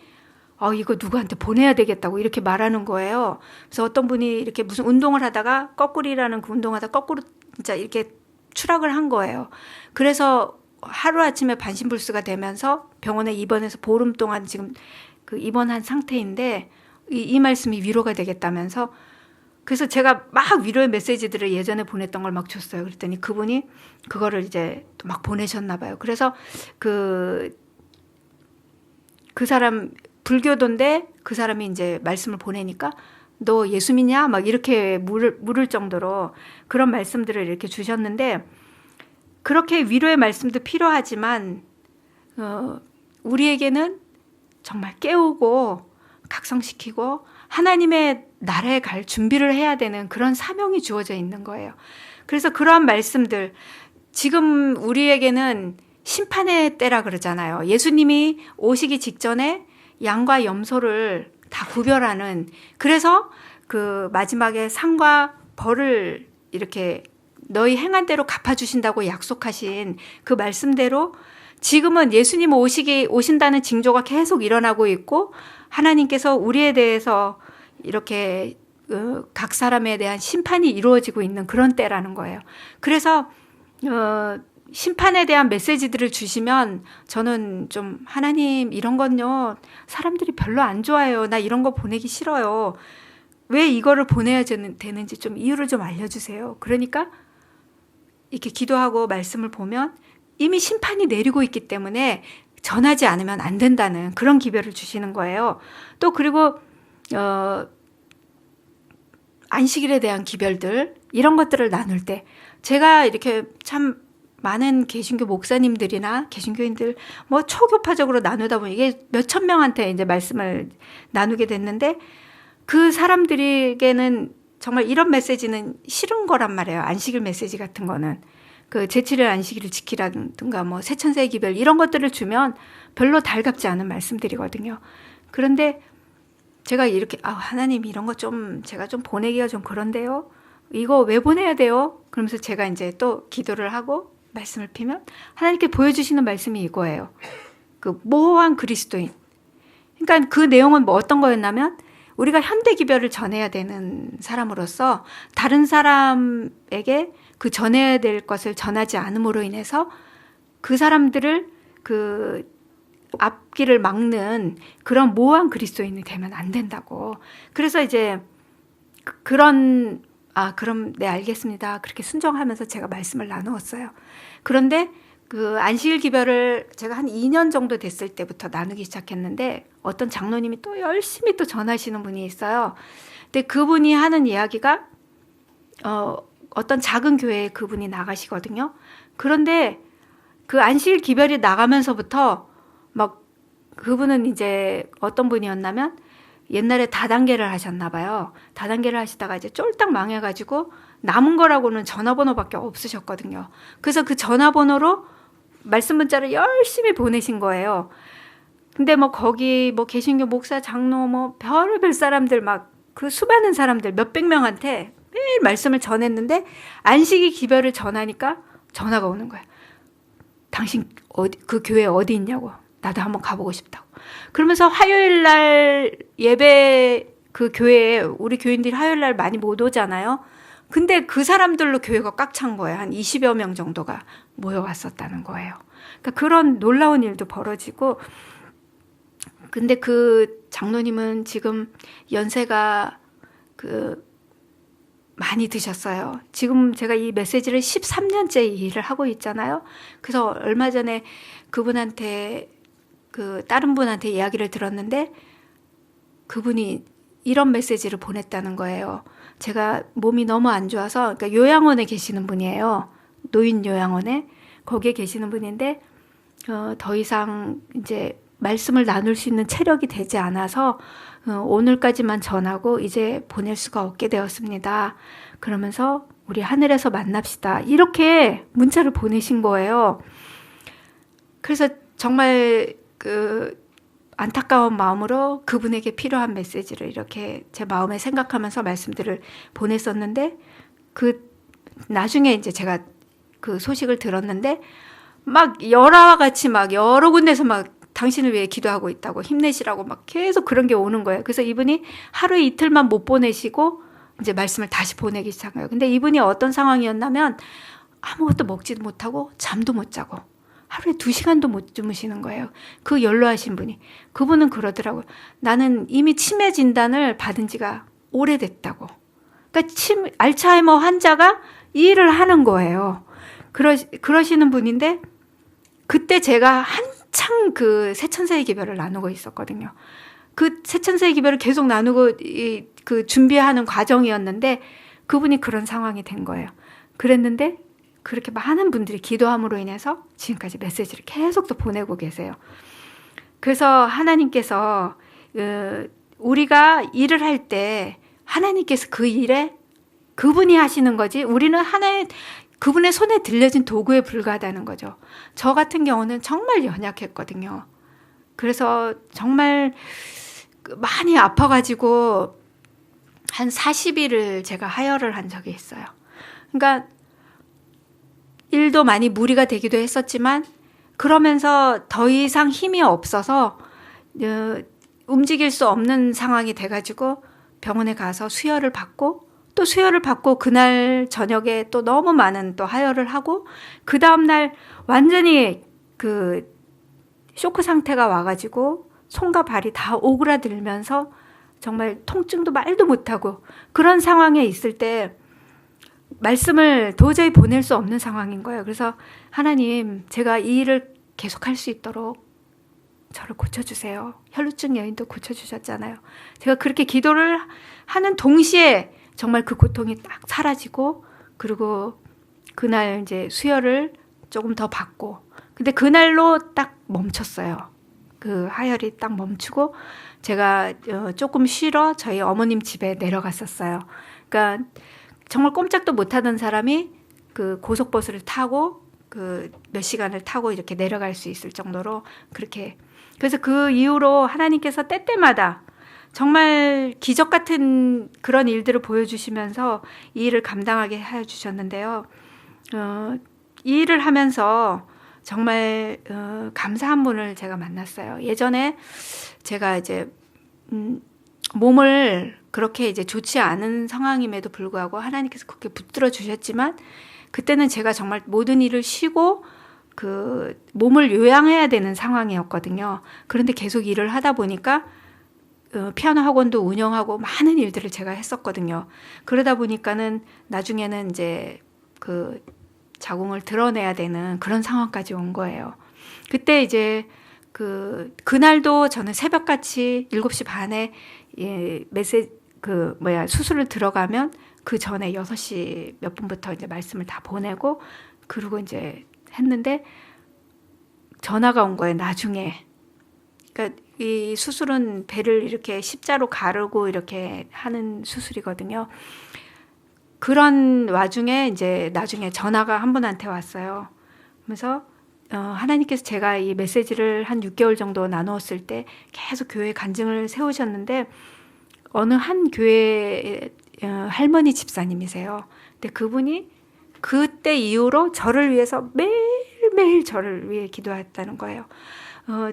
이거 누구한테 보내야 되겠다고 이렇게 말하는 거예요. 그래서 어떤 분이 이렇게 무슨 운동을 하다가 거꾸리라는 그 운동하다 거꾸로 진짜 이렇게 추락을 한 거예요. 그래서 하루아침에 반신불수가 되면서 병원에 입원해서 보름 동안 지금 그 입원한 상태인데 이 말씀이 위로가 되겠다면서 그래서 제가 막 위로의 메시지들을 예전에 보냈던 걸 막 줬어요. 그랬더니 그분이 그거를 이제 또 막 보내셨나 봐요. 그래서 그 사람 불교도인데 그 사람이 이제 말씀을 보내니까 너 예수 믿냐? 막 이렇게 물을 정도로 그런 말씀들을 이렇게 주셨는데 그렇게 위로의 말씀도 필요하지만 우리에게는 정말 깨우고 각성시키고 하나님의 나라에 갈 준비를 해야 되는 그런 사명이 주어져 있는 거예요. 그래서 그러한 말씀들 지금 우리에게는 심판의 때라 그러잖아요. 예수님이 오시기 직전에 양과 염소를 다 구별하는 그래서 그 마지막에 상과 벌을 이렇게 너희 행한 대로 갚아주신다고 약속하신 그 말씀대로 지금은 예수님 오신다는 징조가 계속 일어나고 있고 하나님께서 우리에 대해서 이렇게 각 사람에 대한 심판이 이루어지고 있는 그런 때라는 거예요. 그래서 심판에 대한 메시지들을 주시면 저는 좀 하나님 이런 건요 사람들이 별로 안 좋아해요. 나 이런 거 보내기 싫어요. 왜 이거를 보내야 되는지 좀 이유를 좀 알려주세요. 그러니까 이렇게 기도하고 말씀을 보면 이미 심판이 내리고 있기 때문에 전하지 않으면 안 된다는 그런 기별을 주시는 거예요. 또 그리고 안식일에 대한 기별들 이런 것들을 나눌 때 제가 이렇게 참 많은 개신교 목사님들이나 개신교인들 뭐 초교파적으로 나누다 보니 이게 몇천 명한테 이제 말씀을 나누게 됐는데 그 사람들에게는 정말 이런 메시지는 싫은 거란 말이에요. 안식일 메시지 같은 거는. 그 제7일 안식일을 지키라든가 뭐 세천세의 기별 이런 것들을 주면 별로 달갑지 않은 말씀들이거든요. 그런데 제가 이렇게 하나님 이런 거 좀 제가 좀 보내기가 좀 그런데요. 이거 왜 보내야 돼요? 그러면서 제가 이제 또 기도를 하고 말씀을 피면 하나님께 보여주시는 말씀이 이거예요. 그 모호한 그리스도인. 그러니까 그 내용은 뭐 어떤 거였냐면 우리가 현대 기별을 전해야 되는 사람으로서 다른 사람에게 그 전해야 될 것을 전하지 않음으로 인해서 그 사람들을 그 앞길을 막는 그런 모호한 그리스도인이 되면 안 된다고. 그래서 이제 그런 그럼 네 알겠습니다. 그렇게 순종하면서 제가 말씀을 나누었어요. 그런데 그 안식일 기별을 제가 한 2년 정도 됐을 때부터 나누기 시작했는데 어떤 장로님이 또 열심히 또 전하시는 분이 있어요. 근데 그분이 하는 이야기가 어떤 작은 교회에 그분이 나가시거든요. 그런데 그 안식일 기별이 나가면서부터 막 그분은 이제 어떤 분이었냐면 옛날에 다단계를 하셨나 봐요. 다단계를 하시다가 이제 쫄딱 망해가지고 남은 거라고는 전화번호밖에 없으셨거든요. 그래서 그 전화번호로 말씀 문자를 열심히 보내신 거예요. 근데 뭐 거기 뭐 개신교 목사, 장로 뭐 별의별 사람들 막 그 수많은 사람들 몇백 명한테 매일 말씀을 전했는데 안식일 기별을 전하니까 전화가 오는 거야. 당신 그 교회 어디 있냐고. 나도 한번 가보고 싶다고. 그러면서 화요일 날 예배 그 교회에 우리 교인들이 화요일 날 많이 못 오잖아요. 근데 그 사람들로 교회가 꽉 찬 거예요. 한 20여 명 정도가 모여왔었다는 거예요. 그러니까 그런 놀라운 일도 벌어지고, 근데 그 장로님은 지금 연세가 많이 드셨어요. 지금 제가 이 메시지를 13년째 일을 하고 있잖아요. 그래서 얼마 전에 그분한테 다른 분한테 이야기를 들었는데 그분이 이런 메시지를 보냈다는 거예요. 제가 몸이 너무 안 좋아서, 그러니까 요양원에 계시는 분이에요. 노인 요양원에 거기에 계시는 분인데 더 이상 이제 말씀을 나눌 수 있는 체력이 되지 않아서 오늘까지만 전하고 이제 보낼 수가 없게 되었습니다. 그러면서 우리 하늘에서 만납시다. 이렇게 문자를 보내신 거예요. 그래서 정말 안타까운 마음으로 그분에게 필요한 메시지를 이렇게 제 마음에 생각하면서 말씀들을 보냈었는데 나중에 이제 제가 그 소식을 들었는데 막 열화와 같이 막 여러 군데서 막 당신을 위해 기도하고 있다고 힘내시라고 막 계속 그런 게 오는 거예요. 그래서 이분이 하루 이틀만 못 보내시고 이제 말씀을 다시 보내기 시작한 거예요. 근데 이분이 어떤 상황이었냐면 아무것도 먹지도 못하고 잠도 못 자고 하루에 2시간도 못 주무시는 거예요. 그 연로하신 분이. 그분은 그러더라고요. 나는 이미 치매 진단을 받은 지가 오래됐다고. 그러니까 알츠하이머 환자가 이 일을 하는 거예요. 그러시는 분인데 그때 제가 한창 그 새천사의 기별을 나누고 있었거든요. 그 새천사의 기별을 계속 나누고 그 준비하는 과정이었는데 그분이 그런 상황이 된 거예요. 그랬는데 그렇게 많은 분들이 기도함으로 인해서 지금까지 메시지를 계속 또 보내고 계세요. 그래서 하나님께서 우리가 일을 할 때 하나님께서 그 일에 그분이 하시는 거지 우리는 그분의 손에 들려진 도구에 불과하다는 거죠. 저 같은 경우는 정말 연약했거든요. 그래서 정말 많이 아파가지고 한 40일을 제가 하혈을 한 적이 있어요. 그러니까 일도 많이 무리가 되기도 했었지만 그러면서 더 이상 힘이 없어서 움직일 수 없는 상황이 돼가지고 병원에 가서 수혈을 받고 또 수혈을 받고 그날 저녁에 또 너무 많은 또 하혈을 하고 그 다음날 완전히 그 쇼크 상태가 와가지고 손과 발이 다 오그라들면서 정말 통증도 말도 못하고 그런 상황에 있을 때 말씀을 도저히 보낼 수 없는 상황인 거예요. 그래서 하나님, 제가 이 일을 계속할 수 있도록 저를 고쳐주세요. 혈루증 여인도 고쳐주셨잖아요. 제가 그렇게 기도를 하는 동시에 정말 그 고통이 딱 사라지고 그리고 그날 이제 수혈을 조금 더 받고 근데 그날로 딱 멈췄어요. 그 하혈이 딱 멈추고 제가 조금 쉬러 저희 어머님 집에 내려갔었어요. 그러니까 정말 꼼짝도 못하던 사람이 그 고속버스를 타고 그 몇 시간을 타고 이렇게 내려갈 수 있을 정도로 그렇게 그래서 그 이후로 하나님께서 때때마다 정말 기적 같은 그런 일들을 보여주시면서 이 일을 감당하게 해주셨는데요. 이 일을 하면서 정말 감사한 분을 제가 만났어요. 예전에 제가 이제 몸을 그렇게 이제 좋지 않은 상황임에도 불구하고 하나님께서 그렇게 붙들어 주셨지만 그때는 제가 정말 모든 일을 쉬고 그 몸을 요양해야 되는 상황이었거든요. 그런데 계속 일을 하다 보니까 피아노 학원도 운영하고 많은 일들을 제가 했었거든요. 그러다 보니까는 나중에는 이제 그 자궁을 드러내야 되는 그런 상황까지 온 거예요. 그때 이제 그날도 저는 새벽같이 7시 반에 수술을 들어가면 그 전에 6시 몇 분부터 이제 말씀을 다 보내고 그러고 이제 했는데 전화가 온 거예요, 나중에. 그러니까 이 수술은 배를 이렇게 십자로 가르고 이렇게 하는 수술이거든요. 그런 와중에 이제 나중에 전화가 한 분한테 왔어요. 그래서 하나님께서 제가 이 메시지를 한 6개월 정도 나누었을 때 계속 교회 간증을 세우셨는데 어느 한 교회 할머니 집사님이세요. 근데 그분이 그때 이후로 저를 위해서 매일매일 저를 위해 기도했다는 거예요.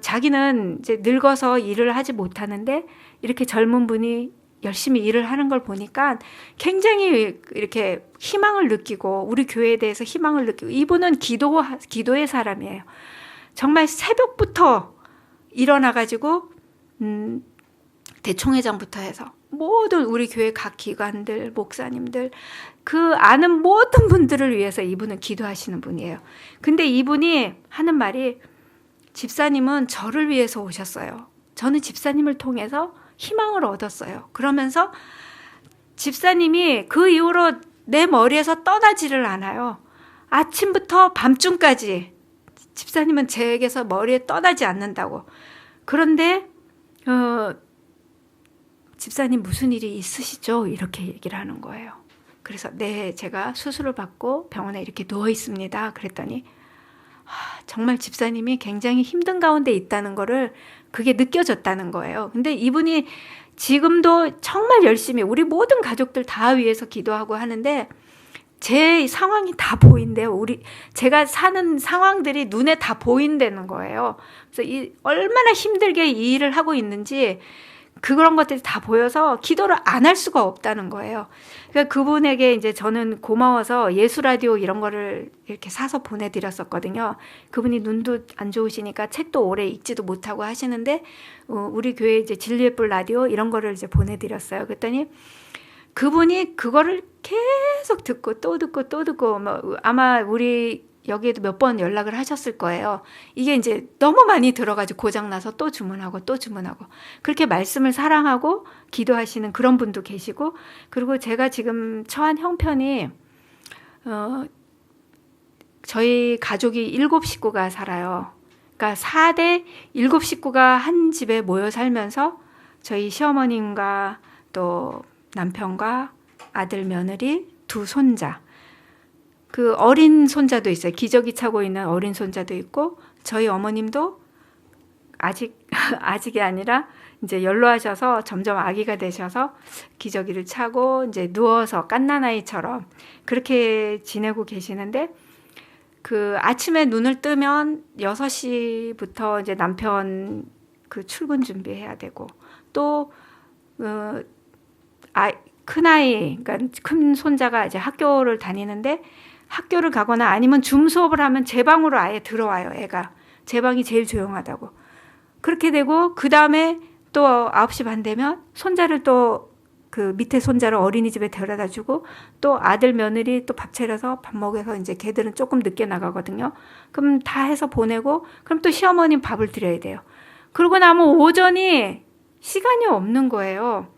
자기는 이제 늙어서 일을 하지 못하는데 이렇게 젊은 분이 열심히 일을 하는 걸 보니까 굉장히 이렇게 희망을 느끼고 우리 교회에 대해서 희망을 느끼고 이분은 기도의 사람이에요. 정말 새벽부터 일어나가지고 대총회장부터 해서 모든 우리 교회 각 기관들, 목사님들 그 아는 모든 분들을 위해서 이분은 기도하시는 분이에요. 근데 이분이 하는 말이 집사님은 저를 위해서 오셨어요. 저는 집사님을 통해서 희망을 얻었어요. 그러면서 집사님이 그 이후로 내 머리에서 떠나지를 않아요. 아침부터 밤중까지 집사님은 제게서 머리에 떠나지 않는다고. 그런데 집사님 무슨 일이 있으시죠? 이렇게 얘기를 하는 거예요. 그래서 네, 제가 수술을 받고 병원에 이렇게 누워 있습니다. 그랬더니 정말 집사님이 굉장히 힘든 가운데 있다는 거를 그게 느껴졌다는 거예요. 근데 이분이 지금도 정말 열심히 우리 모든 가족들 다 위해서 기도하고 하는데 제 상황이 다 보인대요. 제가 사는 상황들이 눈에 다 보인다는 거예요. 그래서 얼마나 힘들게 이 일을 하고 있는지 그런 것들이 다 보여서 기도를 안 할 수가 없다는 거예요. 그러니까 그분에게 이제 저는 고마워서 예수 라디오 이런 거를 이렇게 사서 보내드렸었거든요. 그분이 눈도 안 좋으시니까 책도 오래 읽지도 못하고 하시는데 우리 교회 이제 진리의 뿔 라디오 이런 거를 이제 보내드렸어요. 그랬더니 그분이 그거를 계속 듣고 또 듣고 또 듣고 아마 우리 여기에도 몇 번 연락을 하셨을 거예요. 이게 이제 너무 많이 들어가지고 고장나서 또 주문하고 또 주문하고 그렇게 말씀을 사랑하고 기도하시는 그런 분도 계시고 그리고 제가 지금 처한 형편이 저희 가족이 7식구가 살아요. 그러니까 4대 7식구가 한 집에 모여 살면서 저희 시어머님과 또 남편과 아들 며느리 2 손자 그 어린 손자도 있어요. 기저귀 차고 있는 어린 손자도 있고 저희 어머님도 아직이 아니라 이제 연로하셔서 점점 아기가 되셔서 기저귀를 차고 이제 누워서 갓난아이처럼 그렇게 지내고 계시는데 그 아침에 눈을 뜨면 6시부터 이제 남편 그 출근 준비해야 되고 또 큰아이 그러니까 큰 손자가 이제 학교를 다니는데 학교를 가거나 아니면 줌 수업을 하면 제 방으로 아예 들어와요. 애가. 제 방이 제일 조용하다고. 그렇게 되고 그 다음에 또 9시 반 되면 손자를 또 그 밑에 손자를 어린이집에 데려다 주고 또 아들 며느리 또 밥 차려서 밥 먹여서 이제 걔들은 조금 늦게 나가거든요. 그럼 다 해서 보내고 그럼 또 시어머님 밥을 드려야 돼요. 그러고 나면 오전이 시간이 없는 거예요.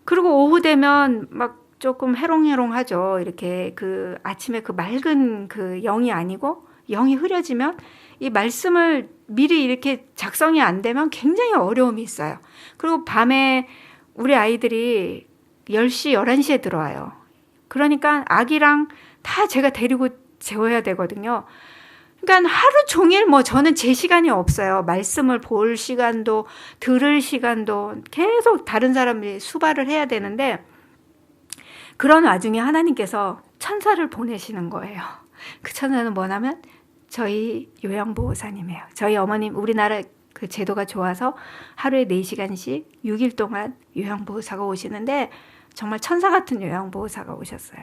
그리고 오후 되면 막 조금 해롱해롱하죠. 이렇게 그 아침에 그 맑은 그 영이 아니고 영이 흐려지면 이 말씀을 미리 이렇게 작성이 안 되면 굉장히 어려움이 있어요. 그리고 밤에 우리 아이들이 10시, 11시에 들어와요. 그러니까 아기랑 다 제가 데리고 재워야 되거든요. 그러니까 하루 종일 저는 제 시간이 없어요. 말씀을 볼 시간도 들을 시간도 계속 다른 사람이 수발을 해야 되는데 그런 와중에 하나님께서 천사를 보내시는 거예요. 그 천사는 뭐냐면 저희 요양보호사님이에요. 저희 어머님 우리나라 그 제도가 좋아서 하루에 4시간씩 6일 동안 요양보호사가 오시는데 정말 천사 같은 요양보호사가 오셨어요.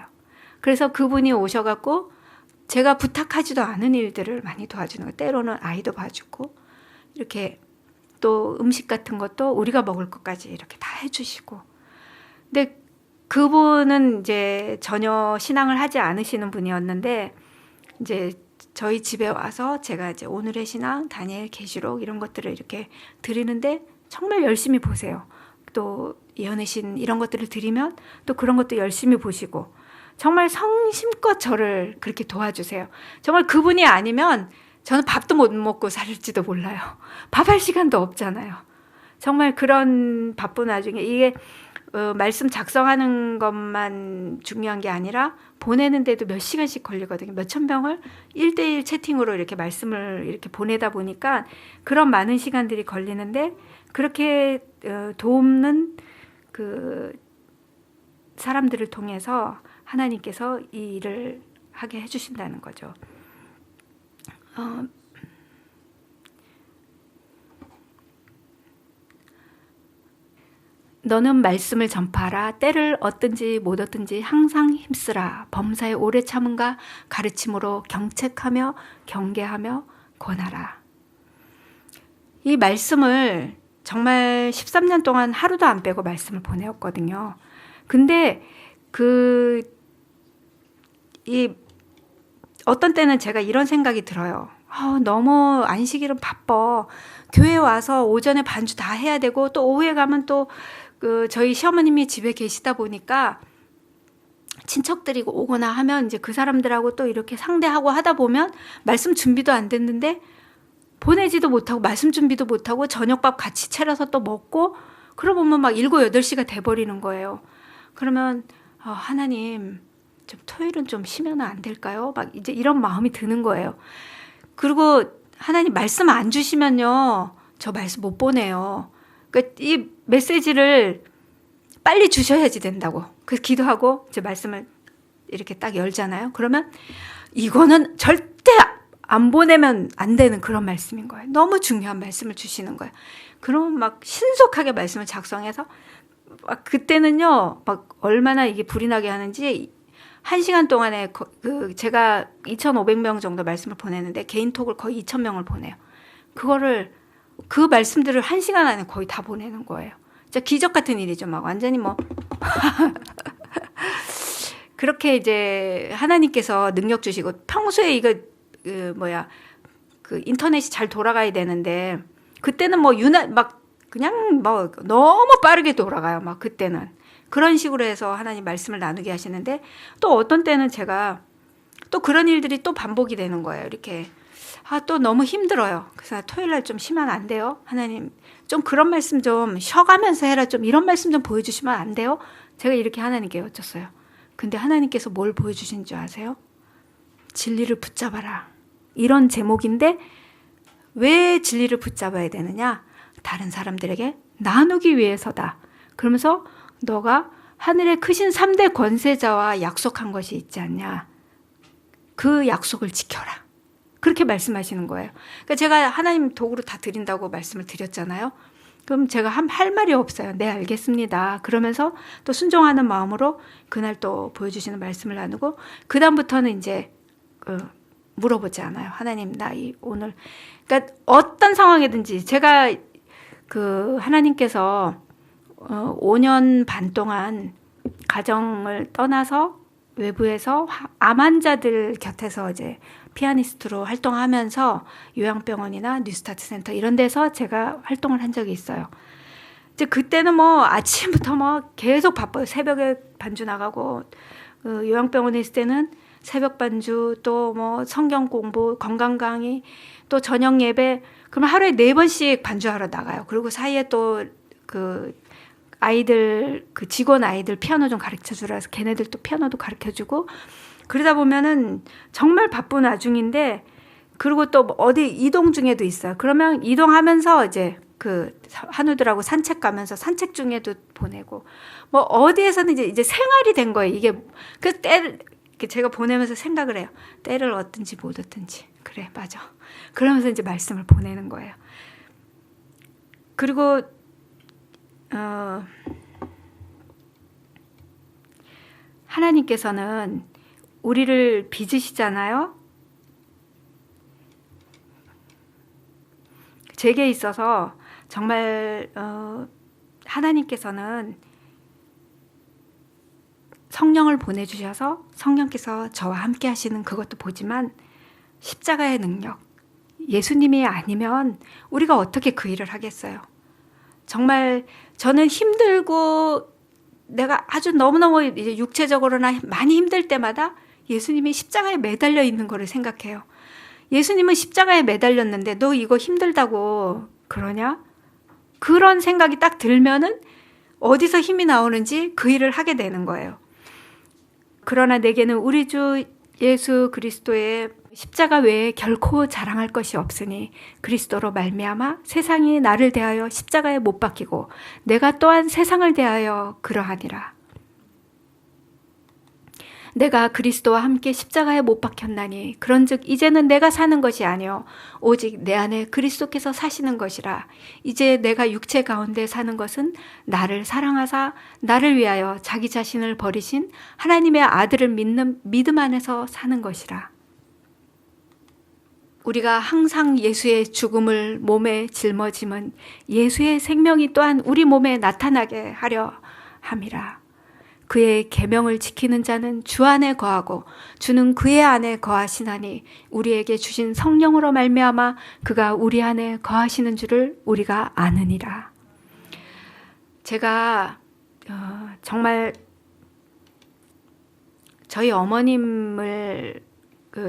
그래서 그분이 오셔갖고 제가 부탁하지도 않은 일들을 많이 도와주는 거예요. 때로는 아이도 봐주고 이렇게 또 음식 같은 것도 우리가 먹을 것까지 이렇게 다 해주시고. 근데 그분은 이제 전혀 신앙을 하지 않으시는 분이었는데 이제 저희 집에 와서 제가 이제 오늘의 신앙, 다니엘 계시록 이런 것들을 이렇게 드리는데 정말 열심히 보세요. 또 예언의 신 이런 것들을 드리면 또 그런 것도 열심히 보시고 정말 성심껏 저를 그렇게 도와주세요. 정말 그분이 아니면 저는 밥도 못 먹고 살지도 몰라요. 밥할 시간도 없잖아요. 정말 그런 바쁜 와중에 이게 말씀 작성하는 것만 중요한 게 아니라 보내는데도 몇 시간씩 걸리거든요. 몇천 명을 1대1 채팅으로 이렇게 말씀을 이렇게 보내다 보니까 그런 많은 시간들이 걸리는데 그렇게 돕는 그 사람들을 통해서 하나님께서 이 일을 하게 해주신다는 거죠. 너는 말씀을 전파하라. 때를 얻든지 못 얻든지 항상 힘쓰라. 범사에 오래 참음과 가르침으로 경책하며 경계하며 권하라. 이 말씀을 정말 13년 동안 하루도 안 빼고 말씀을 보내었거든요. 근데 어떤 때는 제가 이런 생각이 들어요. 너무 안식일은 바빠. 교회 와서 오전에 반주 다 해야 되고 또 오후에 가면 또 저희 시어머님이 집에 계시다 보니까 친척들이 오거나 하면 이제 그 사람들하고 또 이렇게 상대하고 하다 보면 말씀 준비도 안 됐는데 보내지도 못하고 말씀 준비도 못하고 저녁밥 같이 차려서 또 먹고 그러고 보면 막 7, 8시가 돼버리는 거예요. 그러면 하나님 좀 토요일은 좀 쉬면 안 될까요? 막 이제 이런 마음이 드는 거예요. 그리고 하나님 말씀 안 주시면요 저 말씀 못 보내요. 그러니까 이 메시지를 빨리 주셔야지 된다고. 그래서 기도하고 이제 말씀을 이렇게 딱 열잖아요. 그러면 이거는 절대 안 보내면 안 되는 그런 말씀인 거예요. 너무 중요한 말씀을 주시는 거예요. 그러면 막 신속하게 말씀을 작성해서 막 그때는요 막 얼마나 이게 불이 나게 하는지 1시간 동안에 제가 2,500명 정도 말씀을 보내는데 개인톡을 거의 2,000명을 보내요. 그 말씀들을 1시간 안에 거의 다 보내는 거예요. 진짜 기적 같은 일이죠. 막 완전히 뭐 그렇게 이제 하나님께서 능력 주시고 평소에 이거 인터넷이 잘 돌아가야 되는데 그때는 뭐 막 그냥 뭐 너무 빠르게 돌아가요. 막 그때는 그런 식으로 해서 하나님 말씀을 나누게 하시는데 또 어떤 때는 제가 또 그런 일들이 또 반복이 되는 거예요. 이렇게 또 너무 힘들어요. 그래서 토요일 날 좀 쉬면 안 돼요? 하나님 좀 그런 말씀 좀 쉬어가면서 해라. 좀 이런 말씀 좀 보여주시면 안 돼요? 제가 이렇게 하나님께 여쭸어요. 근데 하나님께서 뭘 보여주신 줄 아세요? 진리를 붙잡아라. 이런 제목인데 왜 진리를 붙잡아야 되느냐? 다른 사람들에게 나누기 위해서다. 그러면서 너가 하늘의 크신 3대 권세자와 약속한 것이 있지 않냐? 그 약속을 지켜라. 그렇게 말씀하시는 거예요. 그러니까 제가 하나님 도구로 다 드린다고 말씀을 드렸잖아요. 그럼 제가 할 말이 없어요. 네, 알겠습니다. 그러면서 또 순종하는 마음으로 그날 또 보여주시는 말씀을 나누고 그 다음부터는 이제 물어보지 않아요. 하나님 나 오늘 그러니까 어떤 상황이든지 제가 하나님께서 5년 반 동안 가정을 떠나서 외부에서 암 환자들 곁에서 이제 피아니스트로 활동하면서 요양병원이나 뉴스타트 센터 이런 데서 제가 활동을 한 적이 있어요. 이제 그때는 뭐 아침부터 뭐 계속 바빠요. 새벽에 반주 나가고 요양병원에 있을 때는 새벽 반주 또 뭐 성경 공부, 건강 강의 또 저녁 예배 그러면 하루에 4번씩 반주하러 나가요. 그리고 사이에 또 아이들 직원 아이들 피아노 좀 가르쳐 주라 해서 걔네들 또 피아노도 가르쳐 주고 그러다 보면은 정말 바쁜 와중인데 그리고 또 어디 이동 중에도 있어요. 그러면 이동하면서 이제 한우들하고 산책 가면서 산책 중에도 보내고 뭐 어디에서는 이제 생활이 된 거예요. 이게 제가 보내면서 생각을 해요. 때를 얻든지 못 얻든지 그래 맞아. 그러면서 이제 말씀을 보내는 거예요. 그리고 하나님께서는 우리를 빚으시잖아요. 제게 있어서 정말 하나님께서는 성령을 보내주셔서 성령께서 저와 함께 하시는 그것도 보지만 십자가의 능력, 예수님이 아니면 우리가 어떻게 그 일을 하겠어요. 정말 저는 힘들고 내가 아주 너무너무 이제 육체적으로나 많이 힘들 때마다 예수님이 십자가에 매달려 있는 거를 생각해요. 예수님은 십자가에 매달렸는데 너 이거 힘들다고 그러냐? 그런 생각이 딱 들면은 어디서 힘이 나오는지 그 일을 하게 되는 거예요. 그러나 내게는 우리 주 예수 그리스도의 십자가 외에 결코 자랑할 것이 없으니 그리스도로 말미암아 세상이 나를 대하여 십자가에 못 박히고 내가 또한 세상을 대하여 그러하니라. 내가 그리스도와 함께 십자가에 못 박혔나니 그런즉 이제는 내가 사는 것이 아니요 오직 내 안에 그리스도께서 사시는 것이라. 이제 내가 육체 가운데 사는 것은 나를 사랑하사 나를 위하여 자기 자신을 버리신 하나님의 아들을 믿는 믿음 안에서 사는 것이라. 우리가 항상 예수의 죽음을 몸에 짊어짐은 예수의 생명이 또한 우리 몸에 나타나게 하려 함이라. 그의 계명을 지키는 자는 주 안에 거하고 주는 그의 안에 거하시나니 우리에게 주신 성령으로 말미암아 그가 우리 안에 거하시는 줄을 우리가 아느니라. 제가 정말 저희 어머님을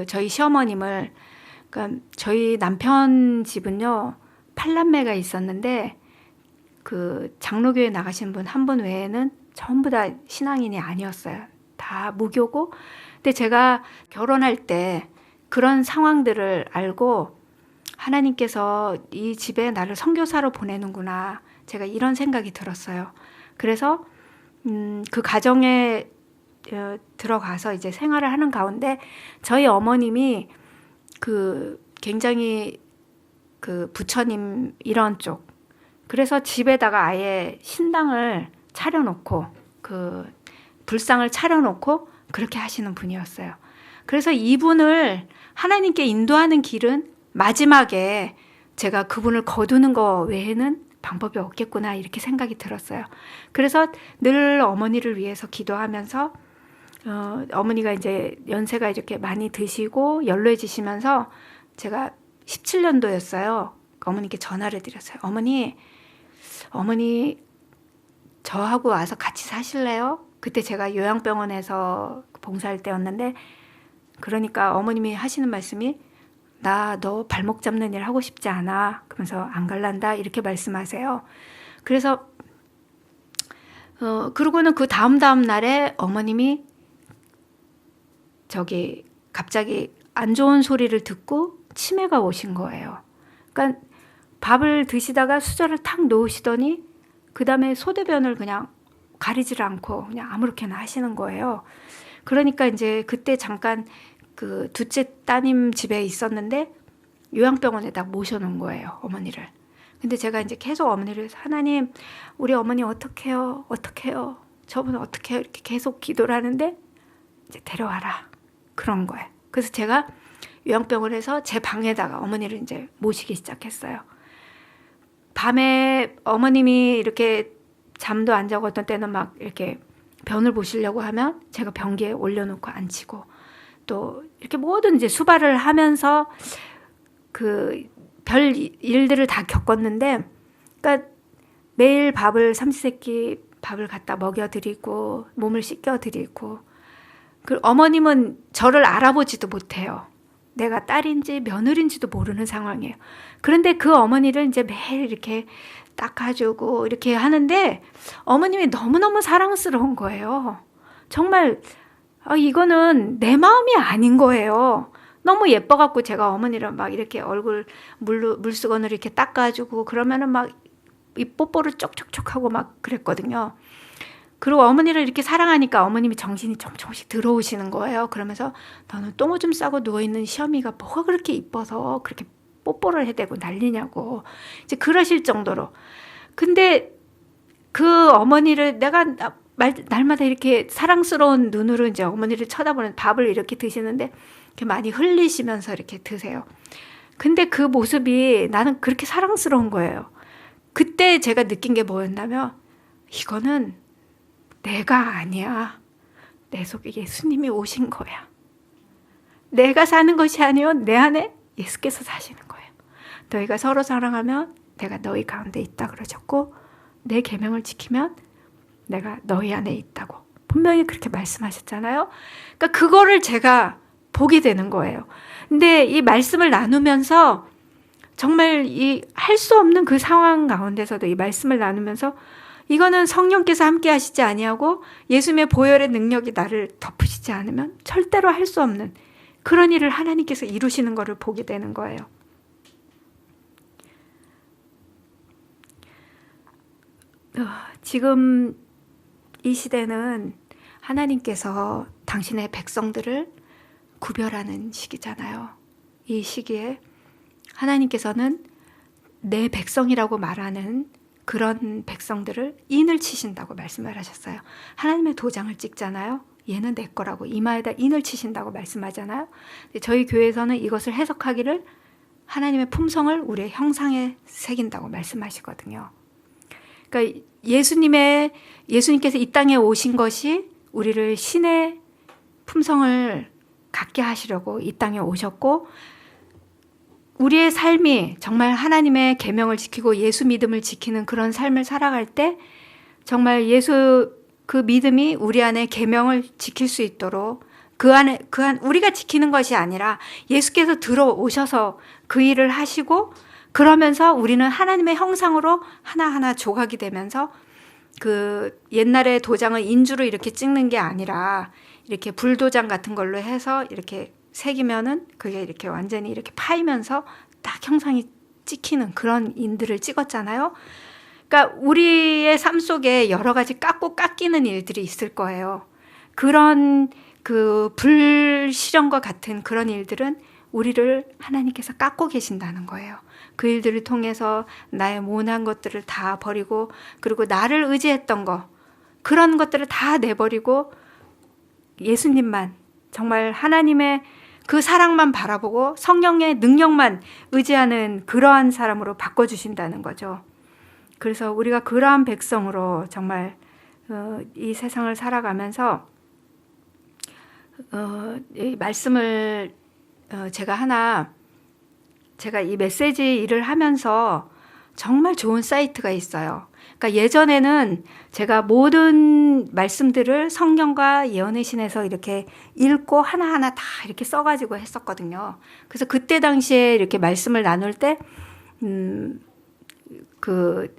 저희 시어머님을 그러니까 저희 남편 집은요 8남매가 있었는데 그 장로교회 나가신 분 한 분 외에는 전부 다 신앙인이 아니었어요. 다 무교고. 근데 제가 결혼할 때 그런 상황들을 알고 하나님께서 이 집에 나를 선교사로 보내는구나. 제가 이런 생각이 들었어요. 그래서 그 가정에 들어가서 이제 생활을 하는 가운데 저희 어머님이 그 굉장히 그 부처님 이런 쪽. 그래서 집에다가 아예 신당을 차려놓고 그 불상을 차려놓고 그렇게 하시는 분이었어요. 그래서 이분을 하나님께 인도하는 길은 마지막에 제가 그분을 거두는 거 외에는 방법이 없겠구나 이렇게 생각이 들었어요. 그래서 늘 어머니를 위해서 기도하면서 어머니가 이제 연세가 이렇게 많이 드시고 연로해지시면서 제가 17년도였어요. 어머니께 전화를 드렸어요. 어머니 저하고 와서 같이 사실래요? 그때 제가 요양병원에서 봉사할 때였는데 그러니까 어머님이 하시는 말씀이 나 너 발목 잡는 일 하고 싶지 않아. 그러면서 안 갈란다 이렇게 말씀하세요. 그래서 그러고는 그 다음 날에 어머님이 갑자기 안 좋은 소리를 듣고 치매가 오신 거예요. 그러니까 밥을 드시다가 수저를 탁 놓으시더니 그 다음에 소대변을 그냥 가리지를 않고 그냥 아무렇게나 하시는 거예요. 그러니까 이제 그때 잠깐 그 둘째 따님 집에 있었는데 요양병원에다 모셔놓은 거예요, 어머니를. 근데 제가 이제 계속 어머니를 하나님, 우리 어머니 어떡해요? 저분 어떡해요? 이렇게 계속 기도를 하는데 이제 데려와라. 그런 거예요. 그래서 제가 요양병원에서 제 방에다가 어머니를 이제 모시기 시작했어요. 밤에 어머님이 이렇게 잠도 안 자고 어떤 때는 막 이렇게 변을 보시려고 하면 제가 변기에 올려놓고 앉히고 또 이렇게 모든 이제 수발을 하면서 그 별 일들을 다 겪었는데 그러니까 매일 밥을 삼시세끼 밥을 갖다 먹여드리고 몸을 씻겨드리고 그 어머님은 저를 알아보지도 못해요. 내가 딸인지 며느리인지도 모르는 상황이에요. 그런데 그 어머니를 이제 매일 이렇게 닦아주고 이렇게 하는데 어머님이 너무너무 사랑스러운 거예요. 정말 이거는 내 마음이 아닌 거예요. 너무 예뻐갖고 제가 어머니를 막 이렇게 얼굴 물수건으로 이렇게 닦아주고 그러면은 막 이 뽀뽀를 쪽쪽쪽 하고 막 그랬거든요. 그리고 어머니를 이렇게 사랑하니까 어머님이 정신이 조금씩 들어오시는 거예요. 그러면서 너는 똥 오줌 싸고 누워있는 시어미가 뭐가 그렇게 이뻐서 그렇게 뽀뽀를 해대고 난리냐고 이제 그러실 정도로. 근데 그 어머니를 내가 날마다 이렇게 사랑스러운 눈으로 이제 어머니를 쳐다보는, 밥을 이렇게 드시는데 이렇게 많이 흘리시면서 이렇게 드세요. 근데 그 모습이 나는 그렇게 사랑스러운 거예요. 그때 제가 느낀 게 뭐였냐면, 이거는 내가 아니야. 내 속에 예수님이 오신 거야. 내가 사는 것이 아니요, 내 안에 예수께서 사시는 거예요. 너희가 서로 사랑하면 내가 너희 가운데 있다 그러셨고, 내 계명을 지키면 내가 너희 안에 있다고 분명히 그렇게 말씀하셨잖아요. 그러니까 그거를 제가 보게 되는 거예요. 근데 이 말씀을 나누면서 정말 이 할 수 없는 그 상황 가운데서도 이 말씀을 나누면서, 이거는 성령께서 함께 하시지 아니하고 예수님의 보혈의 능력이 나를 덮으시지 않으면 절대로 할 수 없는 그런 일을 하나님께서 이루시는 것을 보게 되는 거예요. 지금 이 시대는 하나님께서 당신의 백성들을 구별하는 시기잖아요. 이 시기에 하나님께서는 내 백성이라고 말하는 그런 백성들을 인을 치신다고 말씀을 하셨어요. 하나님의 도장을 찍잖아요. 얘는 내 거라고 이마에다 인을 치신다고 말씀하잖아요. 저희 교회에서는 이것을 해석하기를 하나님의 품성을 우리의 형상에 새긴다고 말씀하시거든요. 그러니까 예수님께서 이 땅에 오신 것이 우리를 신의 품성을 갖게 하시려고 이 땅에 오셨고, 우리의 삶이 정말 하나님의 계명을 지키고 예수 믿음을 지키는 그런 삶을 살아갈 때 정말 예수 그 믿음이 우리 안에 계명을 지킬 수 있도록 그 안에 우리가 지키는 것이 아니라 예수께서 들어오셔서 그 일을 하시고, 그러면서 우리는 하나님의 형상으로 하나하나 조각이 되면서, 그 옛날에 도장을 인주로 이렇게 찍는 게 아니라 이렇게 불도장 같은 걸로 해서 이렇게 새기면은 그게 이렇게 완전히 이렇게 파이면서 딱 형상이 찍히는 그런 인들을 찍었잖아요. 그러니까 우리의 삶 속에 여러 가지 깎고 깎이는 일들이 있을 거예요. 그런 그 불시령과 같은 그런 일들은 우리를 하나님께서 깎고 계신다는 거예요. 그 일들을 통해서 나의 모난 것들을 다 버리고, 그리고 나를 의지했던 거, 그런 것들을 다 내버리고 예수님만, 정말 하나님의 그 사랑만 바라보고 성령의 능력만 의지하는 그러한 사람으로 바꿔주신다는 거죠. 그래서 우리가 그러한 백성으로 정말 이 세상을 살아가면서 이 말씀을 제가 이 메시지 일을 하면서 정말 좋은 사이트가 있어요. 그러니까 예전에는 제가 모든 말씀들을 성경과 예언의 신에서 이렇게 읽고 하나하나 다 이렇게 써가지고 했었거든요. 그래서 그때 당시에 이렇게 말씀을 나눌 때, 그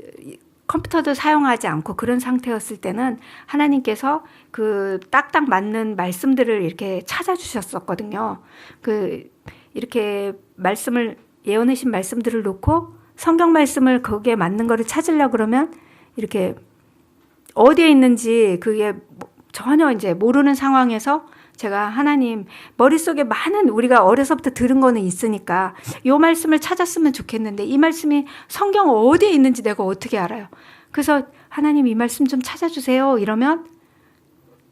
컴퓨터도 사용하지 않고 그런 상태였을 때는 하나님께서 그 딱딱 맞는 말씀들을 이렇게 찾아주셨었거든요. 이렇게 예언의 신 말씀들을 놓고 성경 말씀을 거기에 맞는 거를 찾으려고 그러면 이렇게 어디에 있는지 그게 전혀 이제 모르는 상황에서 제가 하나님, 머릿속에 많은 우리가 어려서부터 들은 거는 있으니까 이 말씀을 찾았으면 좋겠는데 이 말씀이 성경 어디에 있는지 내가 어떻게 알아요? 그래서 하나님 이 말씀 좀 찾아주세요. 이러면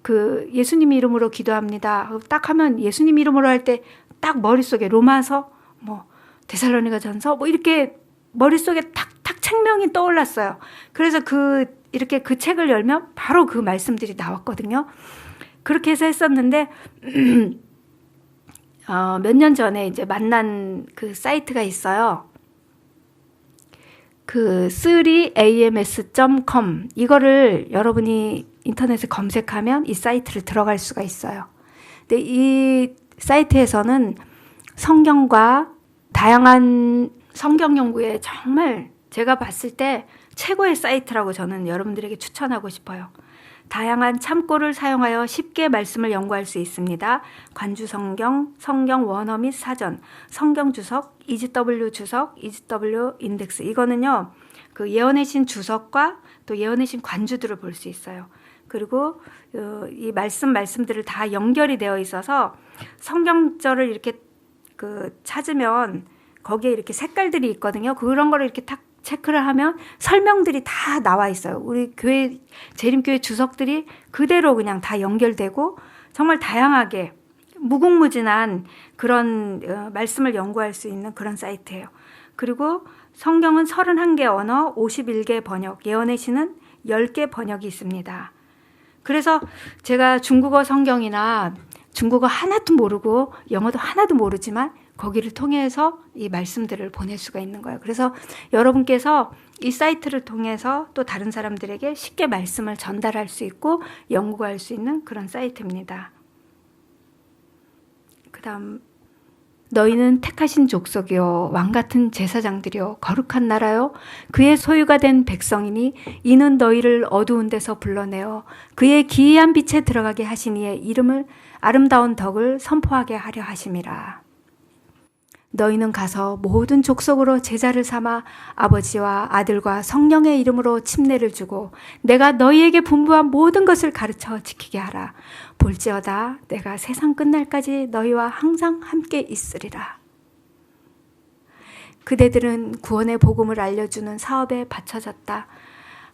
그 예수님 이름으로 기도합니다. 딱 하면 예수님 이름으로 할 때 딱 머릿속에 로마서, 데살로니가전서 이렇게 머릿속에 탁탁 책명이 떠올랐어요. 그래서 이렇게 그 책을 열면 바로 그 말씀들이 나왔거든요. 그렇게 해서 했었는데 몇 년 전에 이제 만난 그 사이트가 있어요. 그 3ams.com 이거를 여러분이 인터넷에 검색하면 이 사이트를 들어갈 수가 있어요. 근데 이 사이트에서는 성경과 다양한 성경 연구에 정말 제가 봤을 때 최고의 사이트라고 저는 여러분들에게 추천하고 싶어요. 다양한 참고를 사용하여 쉽게 말씀을 연구할 수 있습니다. 관주성경, 성경 원어 및 사전, 성경 주석, EGW 주석, EGW 인덱스. 이거는요, 그 예언의 신 주석과 또 예언의 신 관주들을 볼 수 있어요. 그리고 이 말씀들을 다 연결이 되어 있어서 성경절을 이렇게 찾으면 거기에 이렇게 색깔들이 있거든요. 그런 거를 이렇게 탁 체크를 하면 설명들이 다 나와 있어요. 우리 교회, 재림교회 주석들이 그대로 그냥 다 연결되고 정말 다양하게 무궁무진한 그런 말씀을 연구할 수 있는 그런 사이트예요. 그리고 성경은 31개 언어, 51개 번역, 예언의 시는 10개 번역이 있습니다. 그래서 제가 중국어 성경이나 중국어 하나도 모르고 영어도 하나도 모르지만 거기를 통해서 이 말씀들을 보낼 수가 있는 거예요. 그래서 여러분께서 이 사이트를 통해서 또 다른 사람들에게 쉽게 말씀을 전달할 수 있고 연구할 수 있는 그런 사이트입니다. 그 다음, 너희는 택하신 족속이요 왕같은 제사장들이요 거룩한 나라요 그의 소유가 된 백성이니 이는 너희를 어두운 데서 불러내어 그의 기이한 빛에 들어가게 하시니의 이름을 아름다운 덕을 선포하게 하려 하심이라. 너희는 가서 모든 족속으로 제자를 삼아 아버지와 아들과 성령의 이름으로 침례를 주고 내가 너희에게 분부한 모든 것을 가르쳐 지키게 하라. 볼지어다 내가 세상 끝날까지 너희와 항상 함께 있으리라. 그대들은 구원의 복음을 알려주는 사업에 바쳐졌다.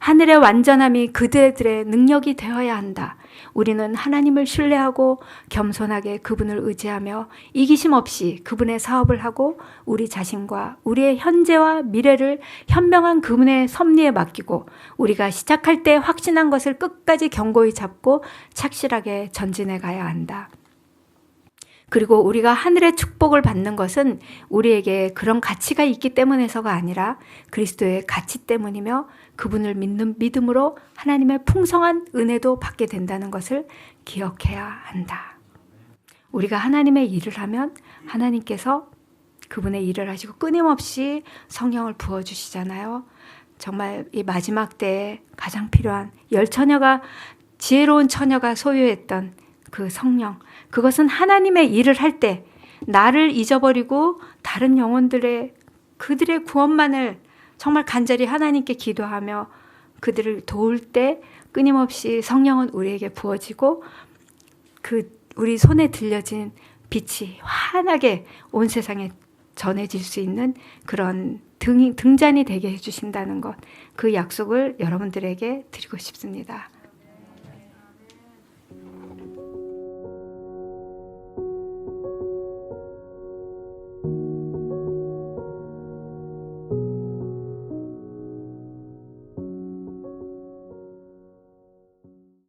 하늘의 완전함이 그대들의 능력이 되어야 한다. 우리는 하나님을 신뢰하고 겸손하게 그분을 의지하며 이기심 없이 그분의 사업을 하고 우리 자신과 우리의 현재와 미래를 현명한 그분의 섭리에 맡기고 우리가 시작할 때 확신한 것을 끝까지 견고히 잡고 착실하게 전진해 가야 한다. 그리고 우리가 하늘의 축복을 받는 것은 우리에게 그런 가치가 있기 때문에서가 아니라 그리스도의 가치 때문이며 그분을 믿는 믿음으로 하나님의 풍성한 은혜도 받게 된다는 것을 기억해야 한다. 우리가 하나님의 일을 하면 하나님께서 그분의 일을 하시고 끊임없이 성령을 부어주시잖아요. 정말 이 마지막 때에 가장 필요한 지혜로운 처녀가 소유했던 그 성령, 그것은 하나님의 일을 할 때 나를 잊어버리고 다른 영혼들의 그들의 구원만을 정말 간절히 하나님께 기도하며 그들을 도울 때 끊임없이 성령은 우리에게 부어지고 우리 손에 들려진 빛이 환하게 온 세상에 전해질 수 있는 그런 등잔이 되게 해주신다는 것, 그 약속을 여러분들에게 드리고 싶습니다.